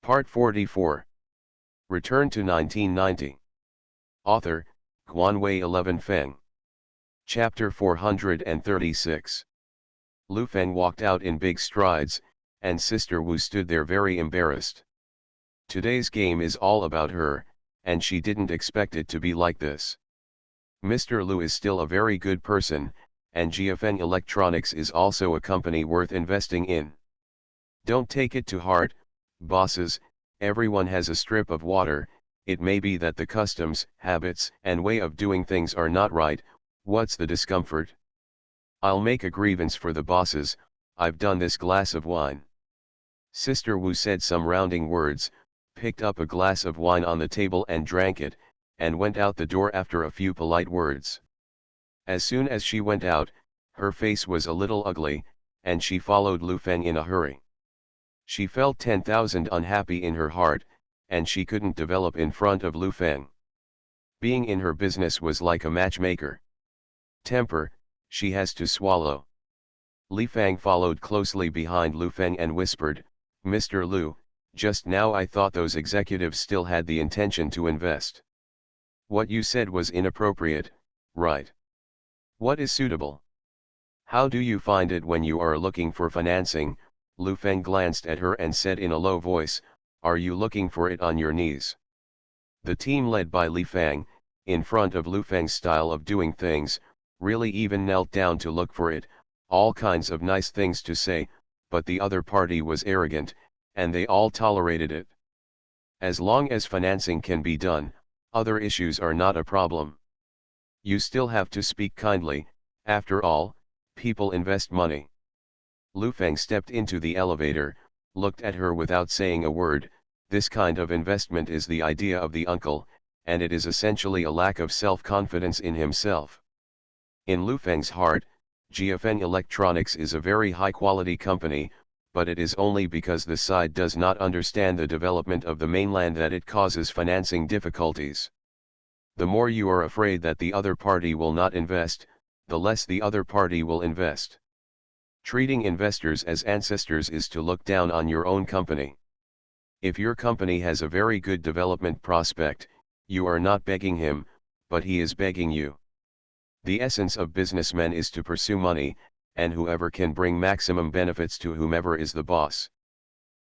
Part 44. Return to 1990. Author, Guanwei 11 Feng. Chapter 436. Lu Feng walked out in big strides, and Sister Wu stood there very embarrassed. Today's game is all about her, and she didn't expect it to be like this. Mr. Lu is still a very good person, and GFN Electronics is also a company worth investing in. Don't take it to heart, bosses. Everyone has a strip of water. It may be that the customs, habits, and way of doing things are not right. What's the discomfort? I'll make a grievance for the bosses. I've done this glass of wine. Sister Wu said some rounding words, picked up a glass of wine on the table and drank it, and went out the door after a few polite words. As soon as she went out, her face was a little ugly, and she followed Lu Feng in a hurry. She felt 10,000 unhappy in her heart, and she couldn't develop in front of Lu Feng. Being in her business was like a matchmaker. Temper, she has to swallow. Li Feng followed closely behind Lu Feng and whispered, "Mr. Lu, just now I thought those executives still had the intention to invest. What you said was inappropriate, right? What is suitable? How do you find it when you are looking for financing?" Lu Feng glanced at her and said in a low voice, "Are you looking for it on your knees?" The team led by Li Feng, in front of Lu Feng's style of doing things, really even knelt down to look for it, all kinds of nice things to say, but the other party was arrogant, and they all tolerated it. As long as financing can be done, other issues are not a problem. You still have to speak kindly, after all, people invest money. Lu Feng stepped into the elevator, looked at her without saying a word. This kind of investment is the idea of the uncle, and it is essentially a lack of self-confidence in himself. In Lu Feng's heart, GFN Electronics is a very high-quality company, but it is only because the side does not understand the development of the mainland that it causes financing difficulties. The more you are afraid that the other party will not invest, the less the other party will invest. Treating investors as ancestors is to look down on your own company. If your company has a very good development prospect, you are not begging him, but he is begging you. The essence of businessmen is to pursue money, and whoever can bring maximum benefits to whomever is the boss.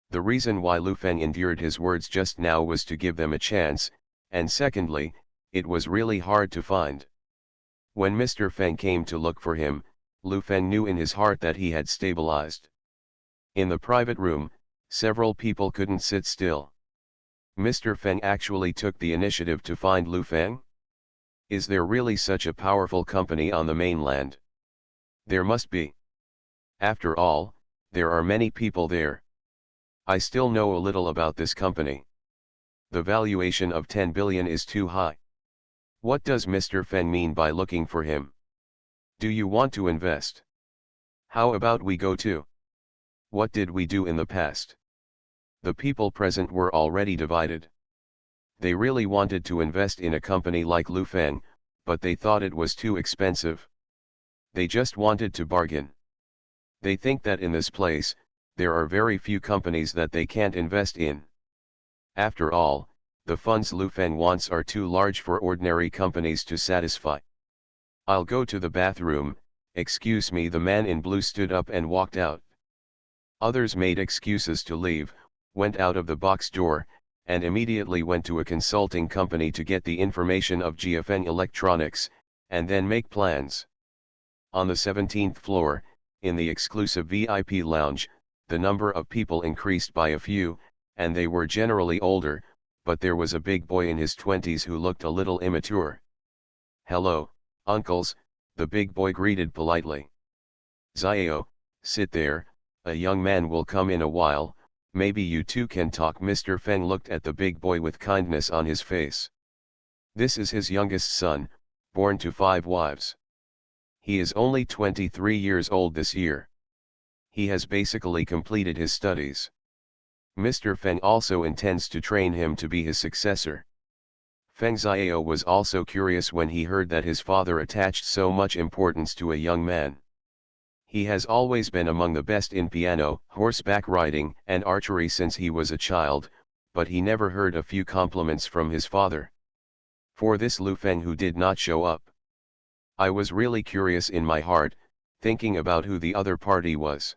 The reason why Lu Feng endured his words just now was to give them a chance, and secondly, it was really hard to find. When Mr. Feng came to look for him, Lu Feng knew in his heart that he had stabilized. In the private room, several people couldn't sit still. Mr. Feng actually took the initiative to find Lu Feng? Is there really such a powerful company on the mainland? There must be. After all, there are many people there. I still know a little about this company. The valuation of 10 billion is too high. What does Mr. Feng mean by looking for him? Do you want to invest? How about we go too? What did we do in the past? The people present were already divided. They really wanted to invest in a company like Lu Feng, but they thought it was too expensive. They just wanted to bargain. They think that in this place, there are very few companies that they can't invest in. After all, the funds Lu Feng wants are too large for ordinary companies to satisfy. I'll go to the bathroom. Excuse me. The man in blue stood up and walked out. Others made excuses to leave, went out of the box door, and immediately went to a consulting company to get the information of GFN Electronics, and then make plans. On the 17th floor, in the exclusive VIP lounge, the number of people increased by a few, and they were generally older, but there was a big boy in his 20s who looked a little immature. "Hello, uncles," the big boy greeted politely. "Xiao, sit there, a young man will come in a while, maybe you two can talk." Mr. Feng looked at the big boy with kindness on his face. This is his youngest son, born to 5 wives. He is only 23 years old this year. He has basically completed his studies. Mr. Feng also intends to train him to be his successor. Feng Xiao was also curious when he heard that his father attached so much importance to a young man. He has always been among the best in piano, horseback riding, and archery since he was a child, but he never heard a few compliments from his father. For this Lu Feng who did not show up. I was really curious in my heart, thinking about who the other party was.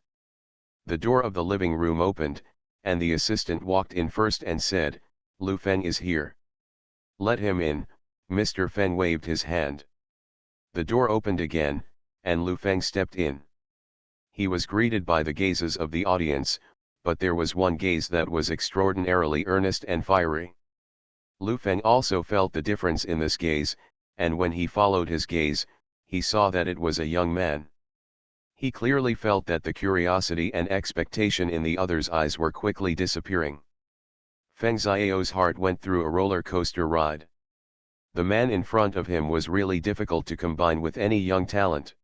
The door of the living room opened, and the assistant walked in first and said, "Lu Feng is here." "Let him in," Mr. Feng waved his hand. The door opened again, and Lu Feng stepped in. He was greeted by the gazes of the audience, but there was one gaze that was extraordinarily earnest and fiery. Lu Feng also felt the difference in this gaze, and when he followed his gaze, he saw that it was a young man. He clearly felt that the curiosity and expectation in the other's eyes were quickly disappearing. Feng Xiao's heart went through a roller coaster ride. The man in front of him was really difficult to combine with any young talent.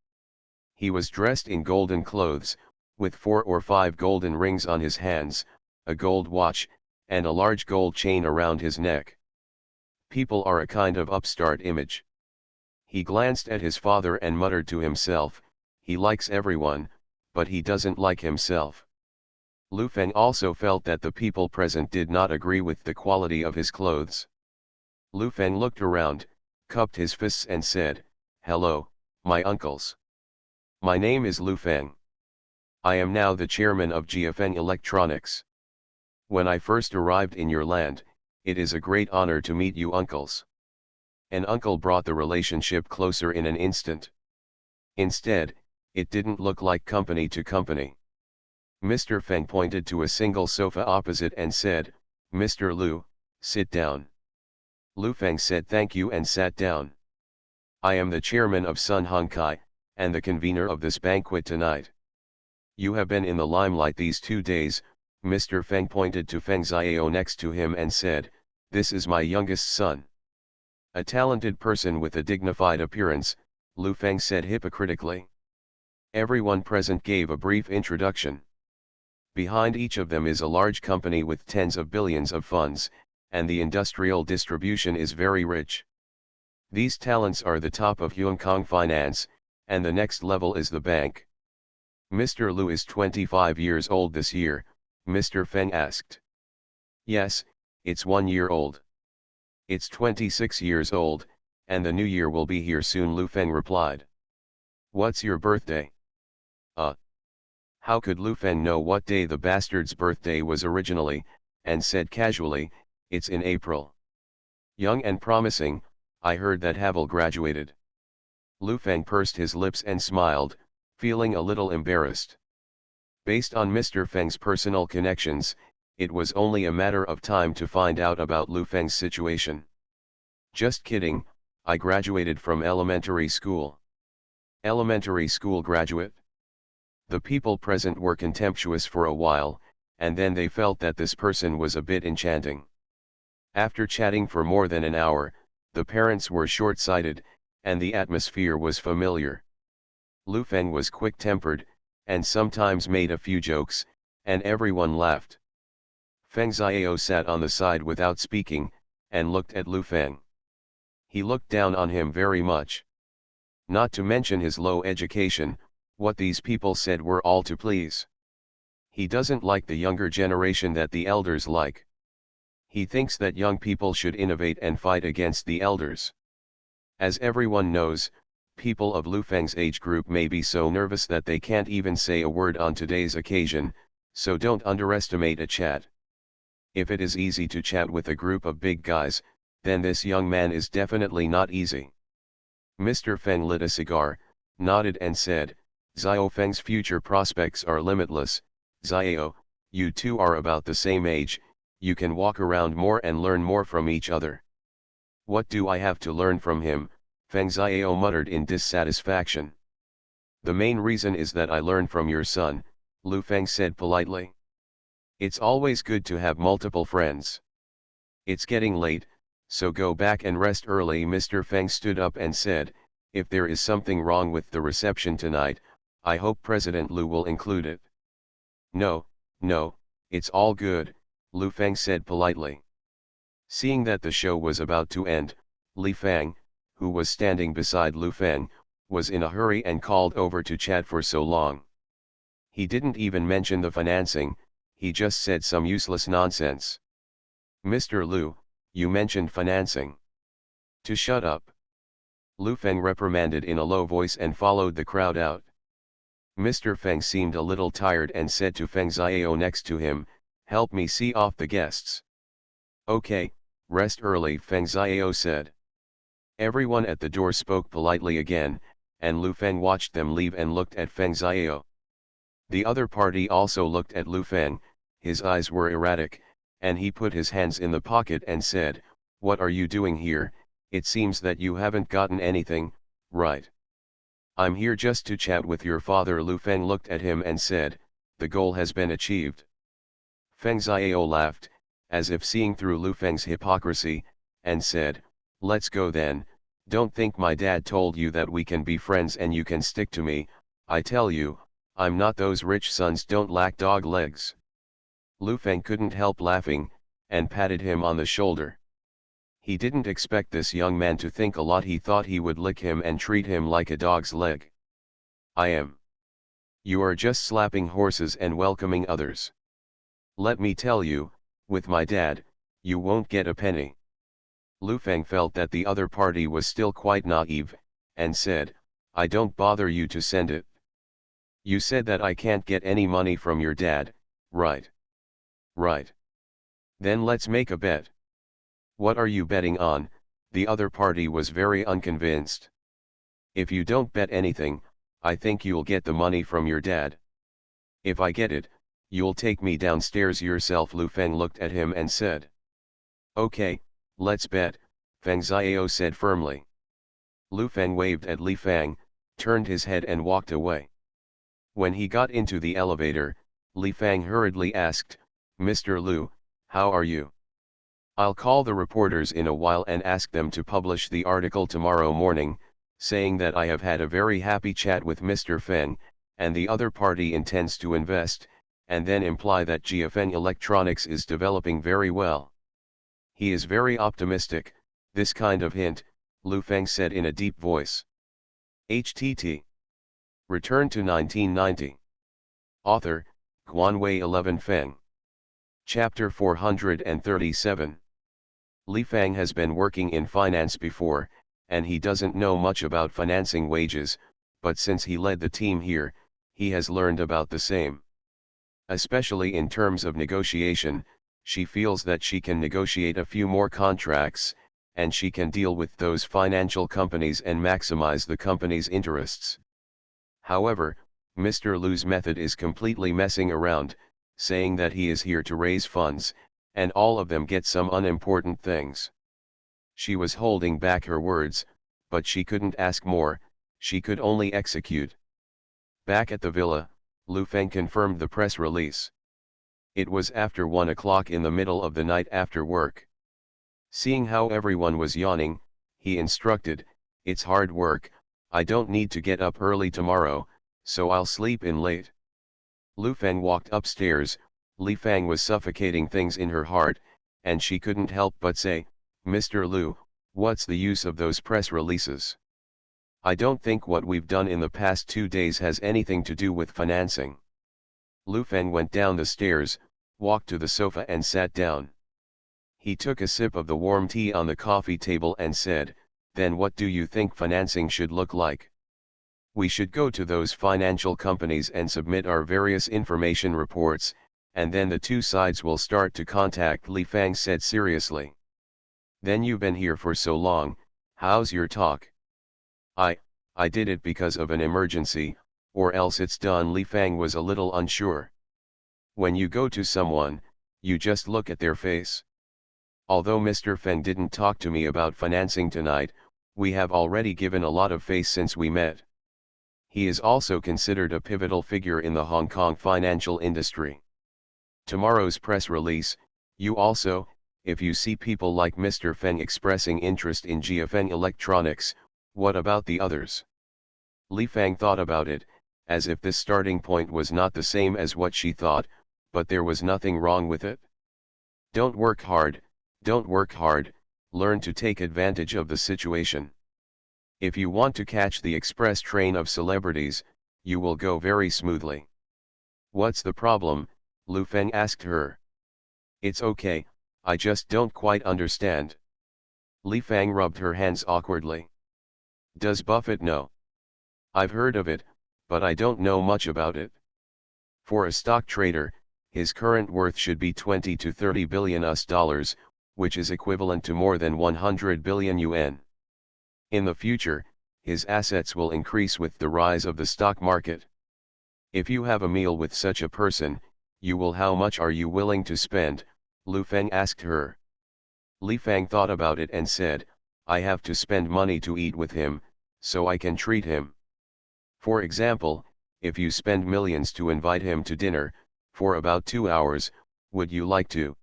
He was dressed in golden clothes, with 4 or 5 golden rings on his hands, a gold watch, and a large gold chain around his neck. People are a kind of upstart image. He glanced at his father and muttered to himself, "He likes everyone, but he doesn't like himself." Lu Feng also felt that the people present did not agree with the quality of his clothes. Lu Feng looked around, cupped his fists and said, "Hello, my uncles. My name is Lu Feng. I am now the chairman of Jiafeng Electronics. When I first arrived in your land, it is a great honor to meet you uncles." An uncle brought the relationship closer in an instant. Instead, it didn't look like company to company. Mr. Feng pointed to a single sofa opposite and said, "Mr. Lu, sit down." Lu Feng said thank you and sat down. "I am the chairman of Sun Hongkai, and the convener of this banquet tonight. You have been in the limelight these 2 days." Mr. Feng pointed to Feng Xiao next to him and said, "This is my youngest son." "A talented person with a dignified appearance," Lu Feng said hypocritically. Everyone present gave a brief introduction. Behind each of them is a large company with tens of billions of funds, and the industrial distribution is very rich. These talents are the top of Hong Kong finance, and the next level is the bank. "Mr. Lu is 25 years old this year," Mr. Feng asked. "Yes, it's 1 year old." "It's 26 years old, and the new year will be here soon," Lu Feng replied. "What's your birthday?" How could Lu Feng know what day the bastard's birthday was originally, and said casually, "It's in April." "Young and promising, I heard that Havel graduated." Lu Feng pursed his lips and smiled, feeling a little embarrassed. Based on Mr. Feng's personal connections, it was only a matter of time to find out about Lu Feng's situation. "Just kidding, I graduated from elementary school." "Elementary school graduate?" The people present were contemptuous for a while, and then they felt that this person was a bit enchanting. After chatting for more than an hour, the parents were short-sighted, and the atmosphere was familiar. Lu Feng was quick-tempered, and sometimes made a few jokes, and everyone laughed. Feng Xiao sat on the side without speaking, and looked at Lu Feng. He looked down on him very much. Not to mention his low education, what these people said were all to please. He doesn't like the younger generation that the elders like. He thinks that young people should innovate and fight against the elders. As everyone knows, people of Lu Feng's age group may be so nervous that they can't even say a word on today's occasion, so don't underestimate a chat. If it is easy to chat with a group of big guys, then this young man is definitely not easy. Mr. Feng lit a cigar, nodded and said, "Xiao Feng's future prospects are limitless. Xiao, you two are about the same age, you can walk around more and learn more from each other." "What do I have to learn from him?" Feng Xiao muttered in dissatisfaction. "The main reason is that I learn from your son," Lu Feng said politely. "It's always good to have multiple friends. It's getting late, so go back and rest early." Mr. Feng stood up and said, "If there is something wrong with the reception tonight, I hope President Lu will include it." No, it's all good," Lu Feng said politely. Seeing that the show was about to end, Li Feng, who was standing beside Lu Feng, was in a hurry and called over to chat for so long. He didn't even mention the financing, he just said some useless nonsense. Mr. Lu, you mentioned financing. To shut up. Lu Feng reprimanded in a low voice and followed the crowd out. Mr. Feng seemed a little tired and said to Feng Xiao next to him, "Help me see off the guests." "Okay, rest early," Feng Xiao said. Everyone at the door spoke politely again, and Lu Feng watched them leave and looked at Feng Xiao. The other party also looked at Lu Feng, his eyes were erratic, and he put his hands in the pocket and said, "What are you doing here? It seems that you haven't gotten anything, right?" "I'm here just to chat with your father." Lu Feng looked at him and said, "The goal has been achieved." Feng Xiao laughed, as if seeing through Lu Feng's hypocrisy, and said, "Let's go then. Don't think my dad told you that we can be friends and you can stick to me. I tell you, I'm not those rich sons don't lack dog legs." Lu Feng couldn't help laughing, and patted him on the shoulder. He didn't expect this young man to think a lot. He thought he would lick him and treat him like a dog's leg. "I am. You are just slapping horses and welcoming others. Let me tell you, with my dad, you won't get a penny." Lu Feng felt that the other party was still quite naive, and said, "I don't bother you to send it. You said that I can't get any money from your dad, right?" "Right. Then let's make a bet." "What are you betting on?" The other party was very unconvinced. "If you don't bet anything, I think you'll get the money from your dad." "If I get it, you'll take me downstairs yourself." Lu Feng looked at him and said. "Okay, let's bet," Feng Xiao said firmly. Lu Feng waved at Li Fang, turned his head and walked away. When he got into the elevator, Li Fang hurriedly asked, "Mr. Lu, how are you?" "I'll call the reporters in a while and ask them to publish the article tomorrow morning, saying that I have had a very happy chat with Mr. Feng, and the other party intends to invest, and then imply that GFN Electronics is developing very well." "He is very optimistic, this kind of hint," Lu Feng said in a deep voice. HTT. Return to 1990. Author, Guanwei 11 Feng. Chapter 437. Li Fang has been working in finance before, and he doesn't know much about financing wages, but since he led the team here, he has learned about the same. Especially in terms of negotiation, she feels that she can negotiate a few more contracts, and she can deal with those financial companies and maximize the company's interests. However, Mr. Lu's method is completely messing around, saying that he is here to raise funds, and all of them get some unimportant things. She was holding back her words, but she couldn't ask more, she could only execute. Back at the villa, Lu Feng confirmed the press release. It was after 1 o'clock in the middle of the night after work. Seeing how everyone was yawning, he instructed, "It's hard work, I don't need to get up early tomorrow, so I'll sleep in late." Lu Feng walked upstairs. Li Fang was suffocating things in her heart, and she couldn't help but say, "Mr. Lu, what's the use of those press releases? I don't think what we've done in the past 2 days has anything to do with financing." Lu Feng went down the stairs, walked to the sofa and sat down. He took a sip of the warm tea on the coffee table and said, "Then what do you think financing should look like? We should go to those financial companies and submit our various information reports, and then the two sides will start to contact." Li Fang said seriously. "Then you've been here for so long, how's your talk?" I did it because of an emergency, or else it's done." Li Fang was a little unsure. "When you go to someone, you just look at their face. Although Mr. Feng didn't talk to me about financing tonight, we have already given a lot of face since we met. He is also considered a pivotal figure in the Hong Kong financial industry. Tomorrow's press release, you also, if you see people like Mr. Feng expressing interest in GFN Electronics, what about the others?" Li Fang thought about it, as if this starting point was not the same as what she thought, but there was nothing wrong with it. Don't work hard, learn to take advantage of the situation. If you want to catch the express train of celebrities, you will go very smoothly." "What's the problem?" Lu Feng asked her. "It's okay, I just don't quite understand. Li Fang rubbed her hands awkwardly. Does Buffett know? I've heard of it, but I don't know much about it. For a stock trader, his current worth should be 20 to 30 billion US dollars, which is equivalent to more than 100 billion yuan. In the future, his assets will increase with the rise of the stock market. If you have a meal with such a person, how much are you willing to spend? Lu Feng asked her. Li Fang thought about it and said, I have to spend money to eat with him, so I can treat him. For example, if you spend millions to invite him to dinner, for about 2 hours, would you like to?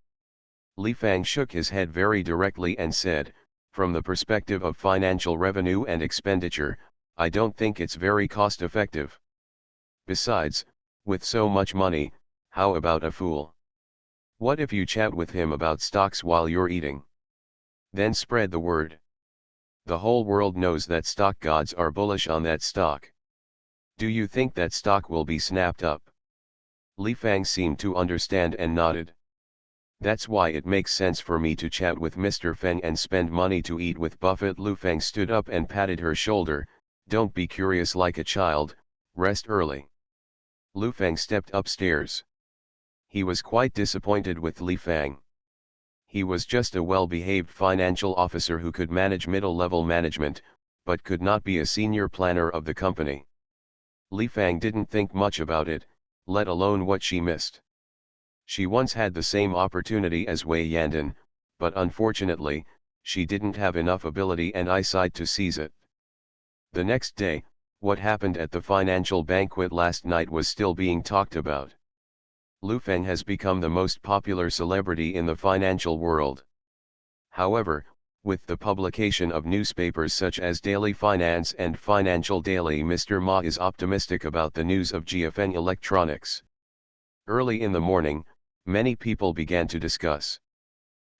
Li Fang shook his head very directly and said, from the perspective of financial revenue and expenditure, I don't think it's very cost-effective. Besides, with so much money, how about a fool? What if you chat with him about stocks while you're eating? Then spread the word. The whole world knows that stock gods are bullish on that stock. Do you think that stock will be snapped up? Li Fang seemed to understand and nodded. That's why it makes sense for me to chat with Mr. Feng and spend money to eat with Buffett. Lu Feng stood up and patted her shoulder. Don't be curious like a child, rest early. Lu Feng stepped upstairs. He was quite disappointed with Li Fang. He was just a well-behaved financial officer who could manage middle-level management, but could not be a senior planner of the company. Li Fang didn't think much about it, let alone what she missed. She once had the same opportunity as Wei Yandan, but unfortunately, she didn't have enough ability and eyesight to seize it. The next day, what happened at the financial banquet last night was still being talked about. Lu Feng has become the most popular celebrity in the financial world. However, with the publication of newspapers such as Daily Finance and Financial Daily, Mr. Ma is optimistic about the news of GFN Electronics. Early in the morning, many people began to discuss.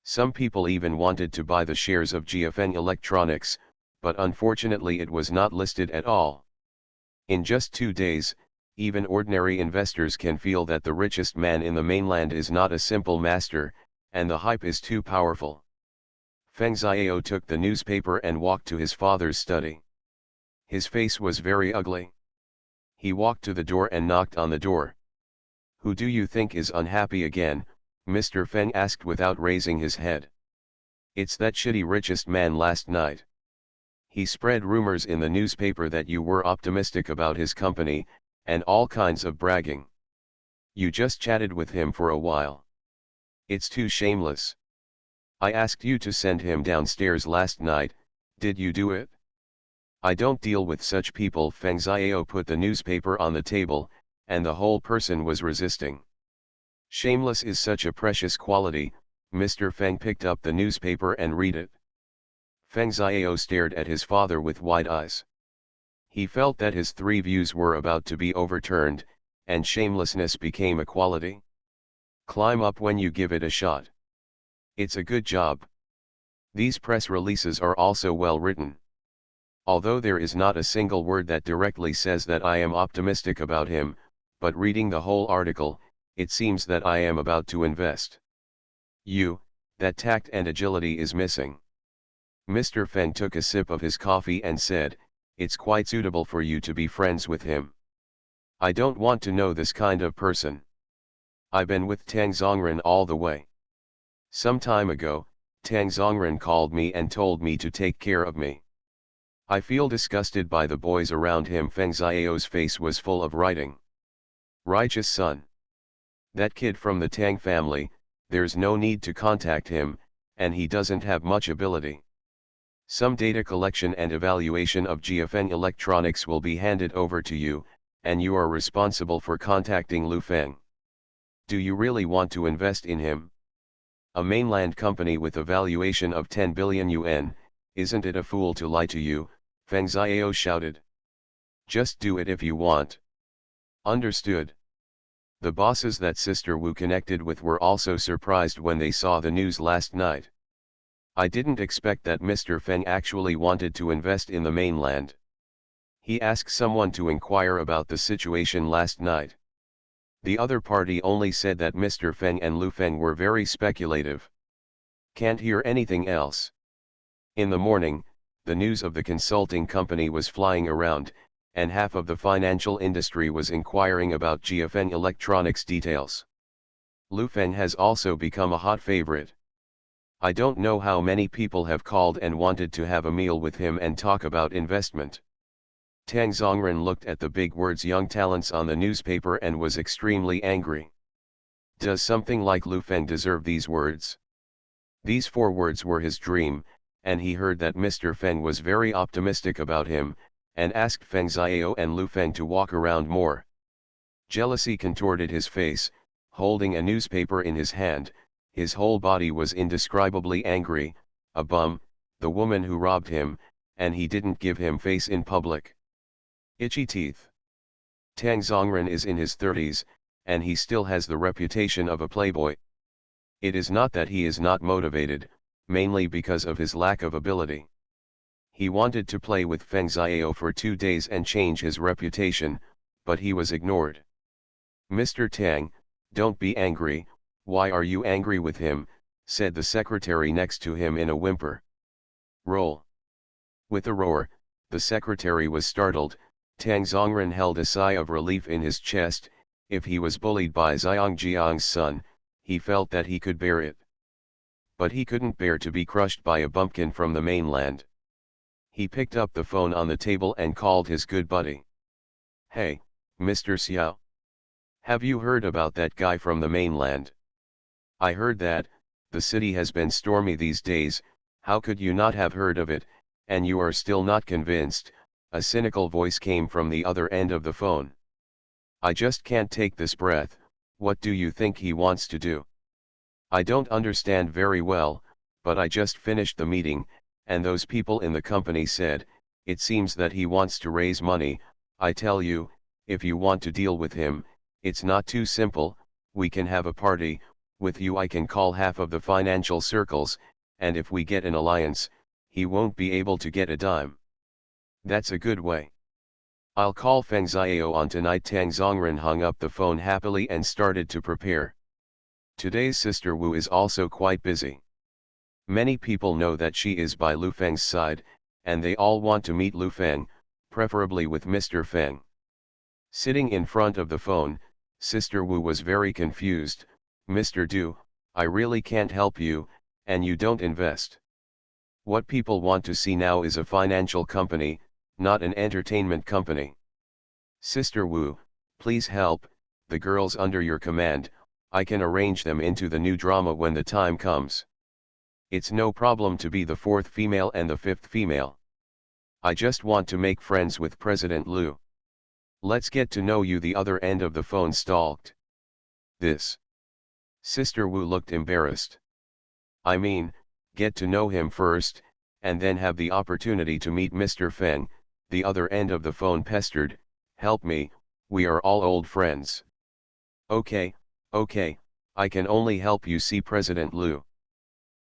Some people even wanted to buy the shares of GFN Electronics, but unfortunately it was not listed at all. In just 2 days, even ordinary investors can feel that the richest man in the mainland is not a simple master, and the hype is too powerful. Feng Xiao took the newspaper and walked to his father's study. His face was very ugly. He walked to the door and knocked on the door. Who do you think is unhappy again? Mr. Feng asked without raising his head. It's that shitty richest man last night. He spread rumors in the newspaper that you were optimistic about his company, and all kinds of bragging. You just chatted with him for a while. It's too shameless. I asked you to send him downstairs last night, did you do it? I don't deal with such people. Feng Xiao put the newspaper on the table, and the whole person was resisting. Shameless is such a precious quality. Mr. Feng picked up the newspaper and read it. Feng Xiao stared at his father with wide eyes. He felt that his 3 views were about to be overturned, and shamelessness became a quality. Climb up when you give it a shot. It's a good job. These press releases are also well written. Although there is not a single word that directly says that I am optimistic about him, but reading the whole article, it seems that I am about to invest. That tact and agility is missing. Mr. Feng took a sip of his coffee and said, it's quite suitable for you to be friends with him. I don't want to know this kind of person. I've been with Tang Zongren all the way. Some time ago, Tang Zongren called me and told me to take care of me. I feel disgusted by the boys around him. Feng Xiao's face was full of writing. Righteous son. That kid from the Tang family, there's no need to contact him, and he doesn't have much ability. Some data collection and evaluation of GFN Electronics will be handed over to you, and you are responsible for contacting Lu Feng. Do you really want to invest in him? A mainland company with a valuation of 10 billion yuan, isn't it a fool to lie to you? Feng Xiao shouted. Just do it if you want. Understood. The bosses that Sister Wu connected with were also surprised when they saw the news last night. I didn't expect that Mr. Feng actually wanted to invest in the mainland. He asked someone to inquire about the situation last night. The other party only said that Mr. Feng and Lu Feng were very speculative. Can't hear anything else. In the morning, the news of the consulting company was flying around, and half of the financial industry was inquiring about GFN Electronics details. Lu Feng has also become a hot favorite. I don't know how many people have called and wanted to have a meal with him and talk about investment. Tang Zongren looked at the big words young talents on the newspaper and was extremely angry. Does something like Lu Feng deserve these words? These 4 words were his dream, and he heard that Mr. Feng was very optimistic about him, and asked Feng Xiao and Lu Feng to walk around more. Jealousy contorted his face, holding a newspaper in his hand, his whole body was indescribably angry, a bum, the woman who robbed him, and he didn't give him face in public. Itchy teeth. Tang Zongren is in his 30s, and he still has the reputation of a playboy. It is not that he is not motivated, mainly because of his lack of ability. He wanted to play with Feng Xiao for 2 days and change his reputation, but he was ignored. Mr. Tang, don't be angry, why are you angry with him, said the secretary next to him in a whimper. Roll. With a roar, the secretary was startled. Tang Zongren held a sigh of relief in his chest. If he was bullied by Xiang Jiang's son, he felt that he could bear it. But he couldn't bear to be crushed by a bumpkin from the mainland. He picked up the phone on the table and called his good buddy. Hey, Mr. Xiao. Have you heard about that guy from the mainland? I heard that, the city has been stormy these days. How could you not have heard of it, and you are still not convinced? A cynical voice came from the other end of the phone. I just can't take this breath. What do you think he wants to do? I don't understand very well, but I just finished the meeting, and those people in the company said, it seems that he wants to raise money. I tell you, if you want to deal with him, it's not too simple. We can have a party, with you I can call half of the financial circles, and if we get an alliance, he won't be able to get a dime. That's a good way. I'll call Feng Xiao on tonight. Tang Zongren hung up the phone happily and started to prepare. Today's Sister Wu is also quite busy. Many people know that she is by Lu Feng's side, and they all want to meet Lu Feng, preferably with Mr. Feng. Sitting in front of the phone, Sister Wu was very confused. Mr. Du, I really can't help you, and you don't invest. What people want to see now is a financial company, not an entertainment company. Sister Wu, please help, the girls under your command, I can arrange them into the new drama when the time comes. It's no problem to be the 4th female and the 5th female. I just want to make friends with President Lu. Let's get to know you. The other end of the phone stalked. This. Sister Wu looked embarrassed. I mean, get to know him first, and then have the opportunity to meet Mr. Feng. The other end of the phone pestered, help me, we are all old friends. Okay, I can only help you see President Lu.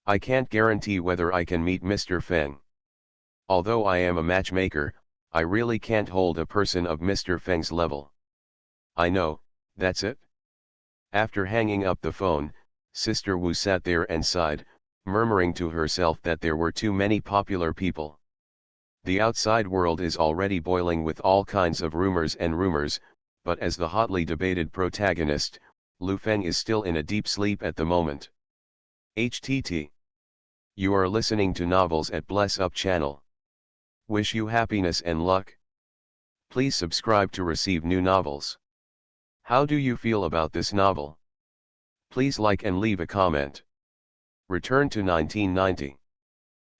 I can't guarantee whether I can meet Mr. Feng. Although I am a matchmaker, I really can't hold a person of Mr. Feng's level. I know, that's it. After hanging up the phone, Sister Wu sat there and sighed, murmuring to herself that there were too many popular people. The outside world is already boiling with all kinds of rumors, but as the hotly debated protagonist, Lu Feng is still in a deep sleep at the moment. HTT. You are listening to Novels at Bless Up channel. Wish you happiness and luck. Please subscribe to receive new novels. How do you feel about this novel? Please like and leave a comment. Return to 1990.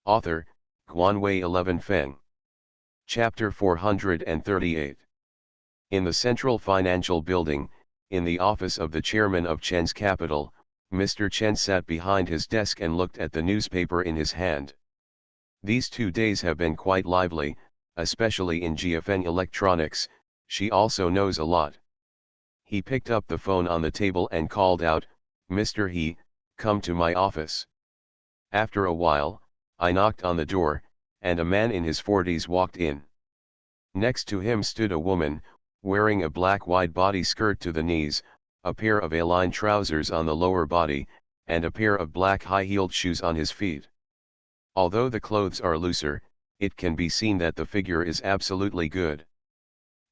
Author, Guanwei 11 Feng. Chapter 438. In the central financial building, in the office of the chairman of Chen's capital, Mr. Chen sat behind his desk and looked at the newspaper in his hand. These 2 days have been quite lively, especially in GFN Electronics. She also knows a lot. He picked up the phone on the table and called out, Mr. He, come to my office. After a while, I knocked on the door, and a man in his 40s walked in. Next to him stood a woman, wearing a black wide body skirt to the knees, a pair of A-line trousers on the lower body, and a pair of black high-heeled shoes on his feet. Although the clothes are looser, it can be seen that the figure is absolutely good.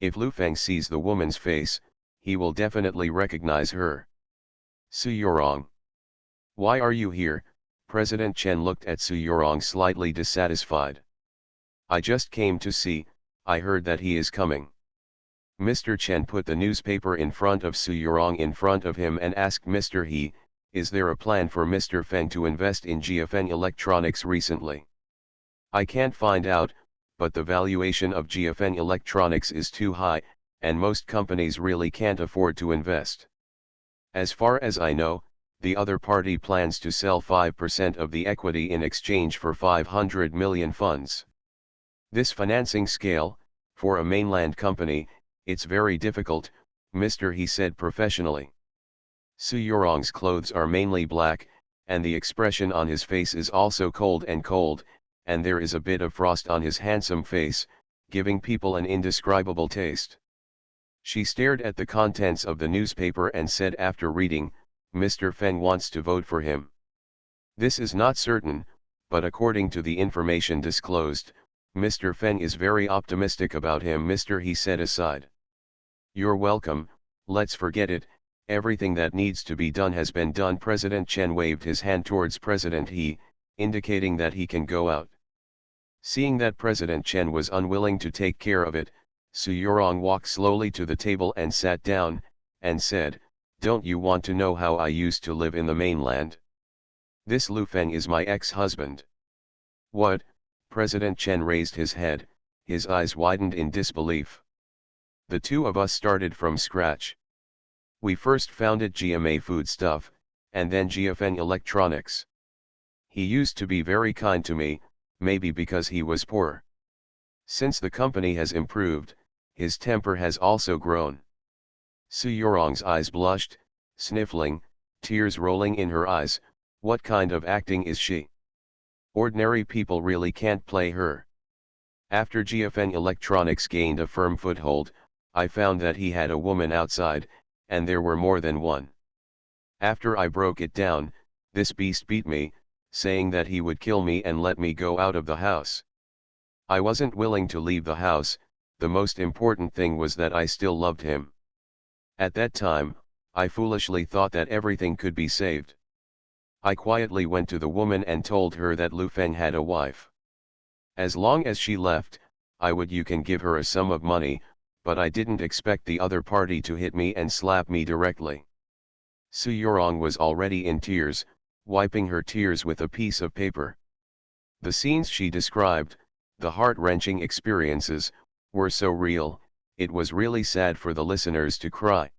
If Lu Feng sees the woman's face, he will definitely recognize her. Su Yorong. Why are you here? President Chen looked at Su Yorong slightly dissatisfied. I just came to see, I heard that he is coming. Mr. Chen put the newspaper in front of Su Yorong in front of him and asked Mr. He, is there a plan for Mr. Feng to invest in GFN Electronics recently? I can't find out, but the valuation of GFN Electronics is too high, and most companies really can't afford to invest. As far as I know, the other party plans to sell 5% of the equity in exchange for 500 million funds. This financing scale, for a mainland company, it's very difficult, Mr. He said professionally. Su Yorong's clothes are mainly black, and the expression on his face is also cold, and there is a bit of frost on his handsome face, giving people an indescribable taste. She stared at the contents of the newspaper and said after reading, Mr. Feng wants to vote for him. This is not certain, but according to the information disclosed, Mr. Feng is very optimistic about him. Mr. He said aside. You're welcome, let's forget it, everything that needs to be done has been done. President Chen waved his hand towards President He, indicating that he can go out. Seeing that President Chen was unwilling to take care of it, Su Yorong walked slowly to the table and sat down, and said, don't you want to know how I used to live in the mainland? This Lu Feng is my ex-husband. What? President Chen raised his head, his eyes widened in disbelief. The two of us started from scratch. We first founded GMA Foodstuff, and then GFN Electronics. He used to be very kind to me, maybe because he was poor. Since the company has improved, his temper has also grown. Su Yorong's eyes blushed, sniffling, tears rolling in her eyes. What kind of acting is she? Ordinary people really can't play her. After GFN Electronics gained a firm foothold, I found that he had a woman outside, and there were more than one. After I broke it down, this beast beat me, saying that he would kill me and let me go out of the house. I wasn't willing to leave the house. The most important thing was that I still loved him. At that time, I foolishly thought that everything could be saved. I quietly went to the woman and told her that Lu Feng had a wife. As long as she left, you can give her a sum of money, but I didn't expect the other party to hit me and slap me directly. Su Yorong was already in tears, wiping her tears with a piece of paper. The scenes she described, the heart-wrenching experiences, were so real, it was really sad for the listeners to cry.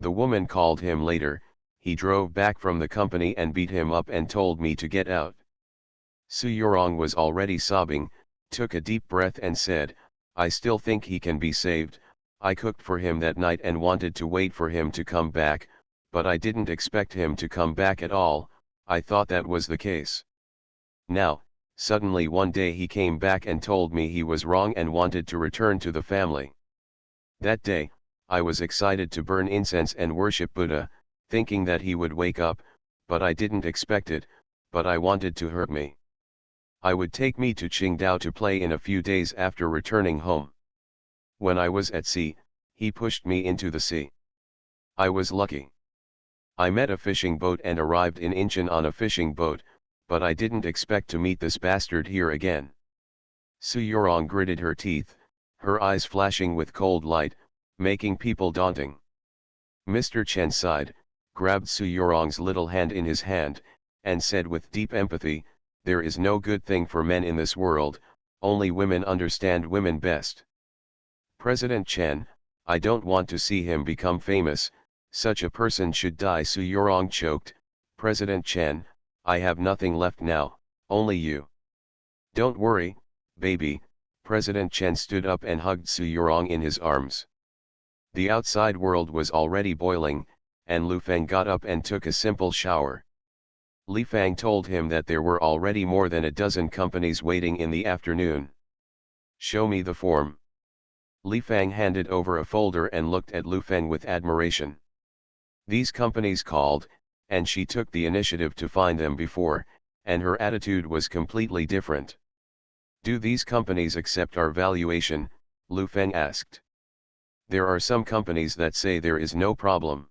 The woman called him later. He drove back from the company and beat him up and told me to get out. Su Yorong was already sobbing, took a deep breath and said, I still think he can be saved. I cooked for him that night and wanted to wait for him to come back, but I didn't expect him to come back at all. I thought that was the case. Now, suddenly one day he came back and told me he was wrong and wanted to return to the family. That day, I was excited to burn incense and worship Buddha, thinking that he would wake up, but I didn't expect it, but I wanted to hurt me. I would take me to Qingdao to play in a few days after returning home. When I was at sea, he pushed me into the sea. I was lucky. I met a fishing boat and arrived in Incheon on a fishing boat, but I didn't expect to meet this bastard here again. Su Yorong gritted her teeth, her eyes flashing with cold light, making people daunting. Mr. Chen sighed, grabbed Su Yorong's little hand in his hand, and said with deep empathy, there is no good thing for men in this world, only women understand women best. President Chen, I don't want to see him become famous, such a person should die. Su Yorong choked. President Chen, I have nothing left now, only you. Don't worry, baby. President Chen stood up and hugged Su Yorong in his arms. The outside world was already boiling, and Lu Feng got up and took a simple shower. Li Fang told him that there were already more than a dozen companies waiting in the afternoon. Show me the form. Li Fang handed over a folder and looked at Lu Feng with admiration. These companies called, and she took the initiative to find them before, and her attitude was completely different. Do these companies accept our valuation? Lu Feng asked. There are some companies that say there is no problem.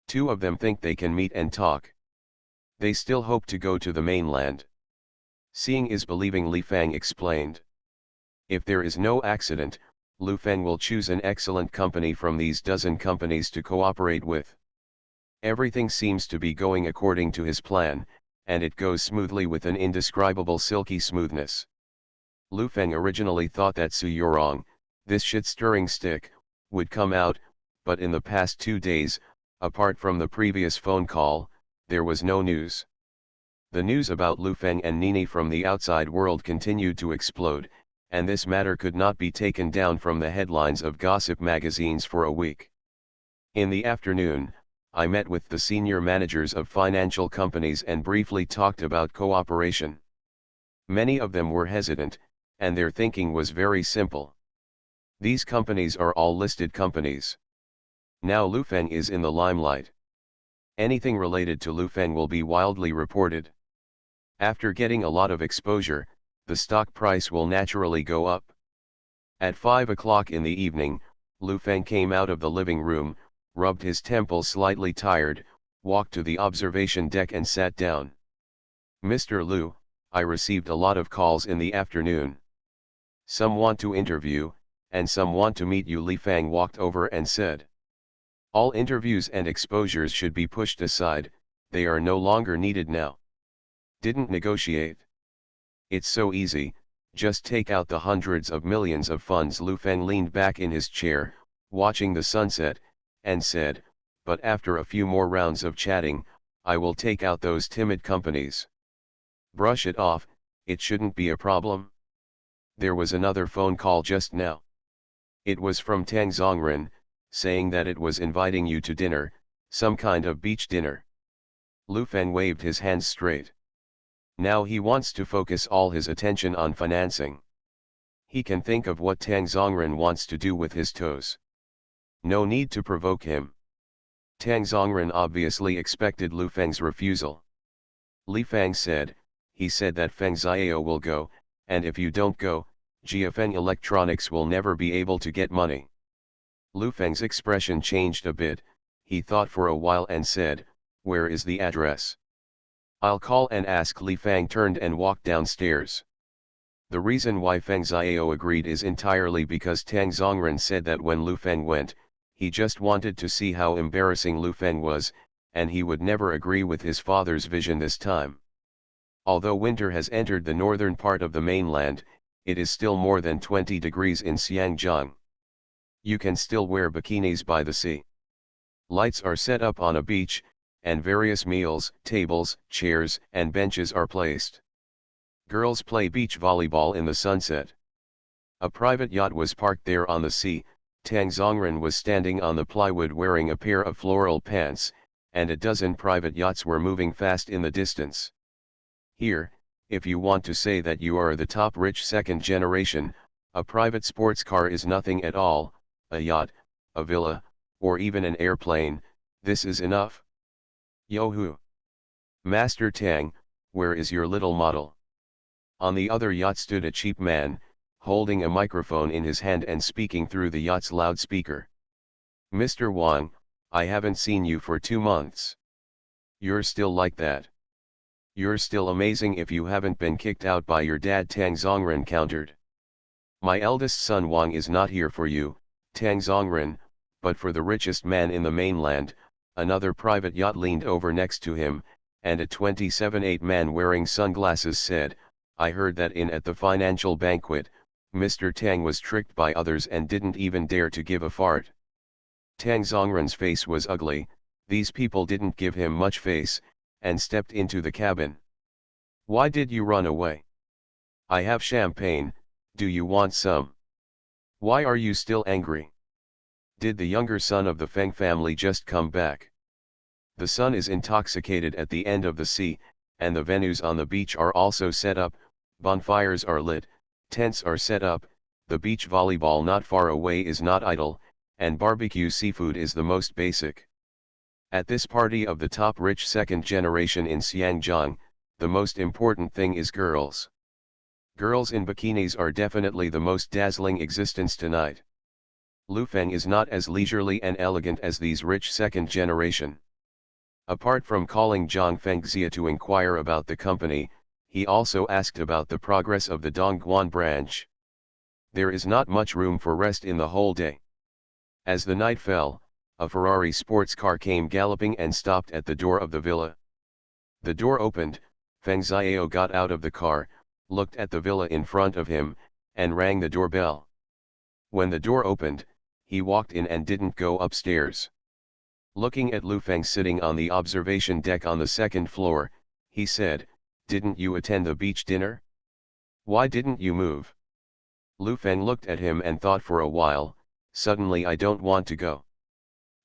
2 of them think they can meet and talk. They still hope to go to the mainland. Seeing is believing, Li Feng explained. If there is no accident, Lu Feng will choose an excellent company from these dozen companies to cooperate with. Everything seems to be going according to his plan, and it goes smoothly with an indescribable silky smoothness. Lu Feng originally thought that Su Yorong, this shit-stirring stick, would come out, but in the past 2 days, apart from the previous phone call, there was no news. The news about Lu Feng and Nini from the outside world continued to explode, and this matter could not be taken down from the headlines of gossip magazines for a week. In the afternoon, I met with the senior managers of financial companies and briefly talked about cooperation. Many of them were hesitant, and their thinking was very simple. These companies are all listed companies. Now Lu Feng is in the limelight. Anything related to Lu Feng will be wildly reported. After getting a lot of exposure, the stock price will naturally go up. At 5 o'clock in the evening, Lu Feng came out of the living room, rubbed his temples slightly tired, walked to the observation deck and sat down. Mr. Lu, I received a lot of calls in the afternoon. Some want to interview, and some want to meet you. Li Feng walked over and said. All interviews and exposures should be pushed aside, they are no longer needed now. Didn't negotiate. It's so easy, just take out the hundreds of millions of funds. Lu Feng leaned back in his chair, watching the sunset, and said, but after a few more rounds of chatting, I will take out those timid companies. Brush it off, it shouldn't be a problem. There was another phone call just now. It was from Tang Zongren, saying that it was inviting you to dinner, some kind of beach dinner. Lu Feng waved his hands straight. Now he wants to focus all his attention on financing. He can think of what Tang Zongren wants to do with his toes. No need to provoke him. Tang Zongren obviously expected Lu Feng's refusal. Li Feng said, he said that Feng Xiao will go, and if you don't go, Jiafeng Electronics will never be able to get money. Lu Feng's expression changed a bit, he thought for a while and said, where is the address? I'll call and ask. Li Feng turned and walked downstairs. The reason why Feng Xiao agreed is entirely because Tang Zongren said that when Lu Feng went, he just wanted to see how embarrassing Lu Feng was, and he would never agree with his father's vision this time. Although winter has entered the northern part of the mainland, it is still more than 20 degrees in Xiangjiang. You can still wear bikinis by the sea. Lights are set up on a beach, and various meals, tables, chairs, and benches are placed. Girls play beach volleyball in the sunset. A private yacht was parked there on the sea. Tang Zongren was standing on the plywood wearing a pair of floral pants, and a dozen private yachts were moving fast in the distance. Here, if you want to say that you are the top rich second generation, a private sports car is nothing at all, a yacht, a villa, or even an airplane, this is enough. Yo-hoo! Master Tang, where is your little model? On the other yacht stood a cheap man, holding a microphone in his hand and speaking through the yacht's loudspeaker. Mr. Wang, I haven't seen you for 2 months. You're still like that. You're still amazing if you haven't been kicked out by your dad. Tang Zongren countered. My eldest son Wang is not here for you, Tang Zongren, but for the richest man in the mainland. Another private yacht leaned over next to him, and a 27-8 man wearing sunglasses said, I heard that at the financial banquet, Mr. Tang was tricked by others and didn't even dare to give a fart. Tang Zongren's face was ugly, these people didn't give him much face, and stepped into the cabin. Why did you run away? I have champagne, do you want some? Why are you still angry? Did the younger son of the Feng family just come back? The sun is intoxicated at the end of the sea, and the venues on the beach are also set up, bonfires are lit, tents are set up, the beach volleyball not far away is not idle, and barbecue seafood is the most basic. At this party of the top rich second generation in Xiangjiang, the most important thing is girls. Girls in bikinis are definitely the most dazzling existence tonight. Lu Feng is not as leisurely and elegant as these rich second generation. Apart from calling Zhang Fengxia to inquire about the company, he also asked about the progress of the Dongguan branch. There is not much room for rest in the whole day. As the night fell, a Ferrari sports car came galloping and stopped at the door of the villa. The door opened, Feng Xiao got out of the car, looked at the villa in front of him, and rang the doorbell. When the door opened, he walked in and didn't go upstairs. Looking at Lu Feng sitting on the observation deck on the second floor, he said, "Didn't you attend the beach dinner? Why didn't you move?" Lu Feng looked at him and thought for a while. Suddenly, "I don't want to go."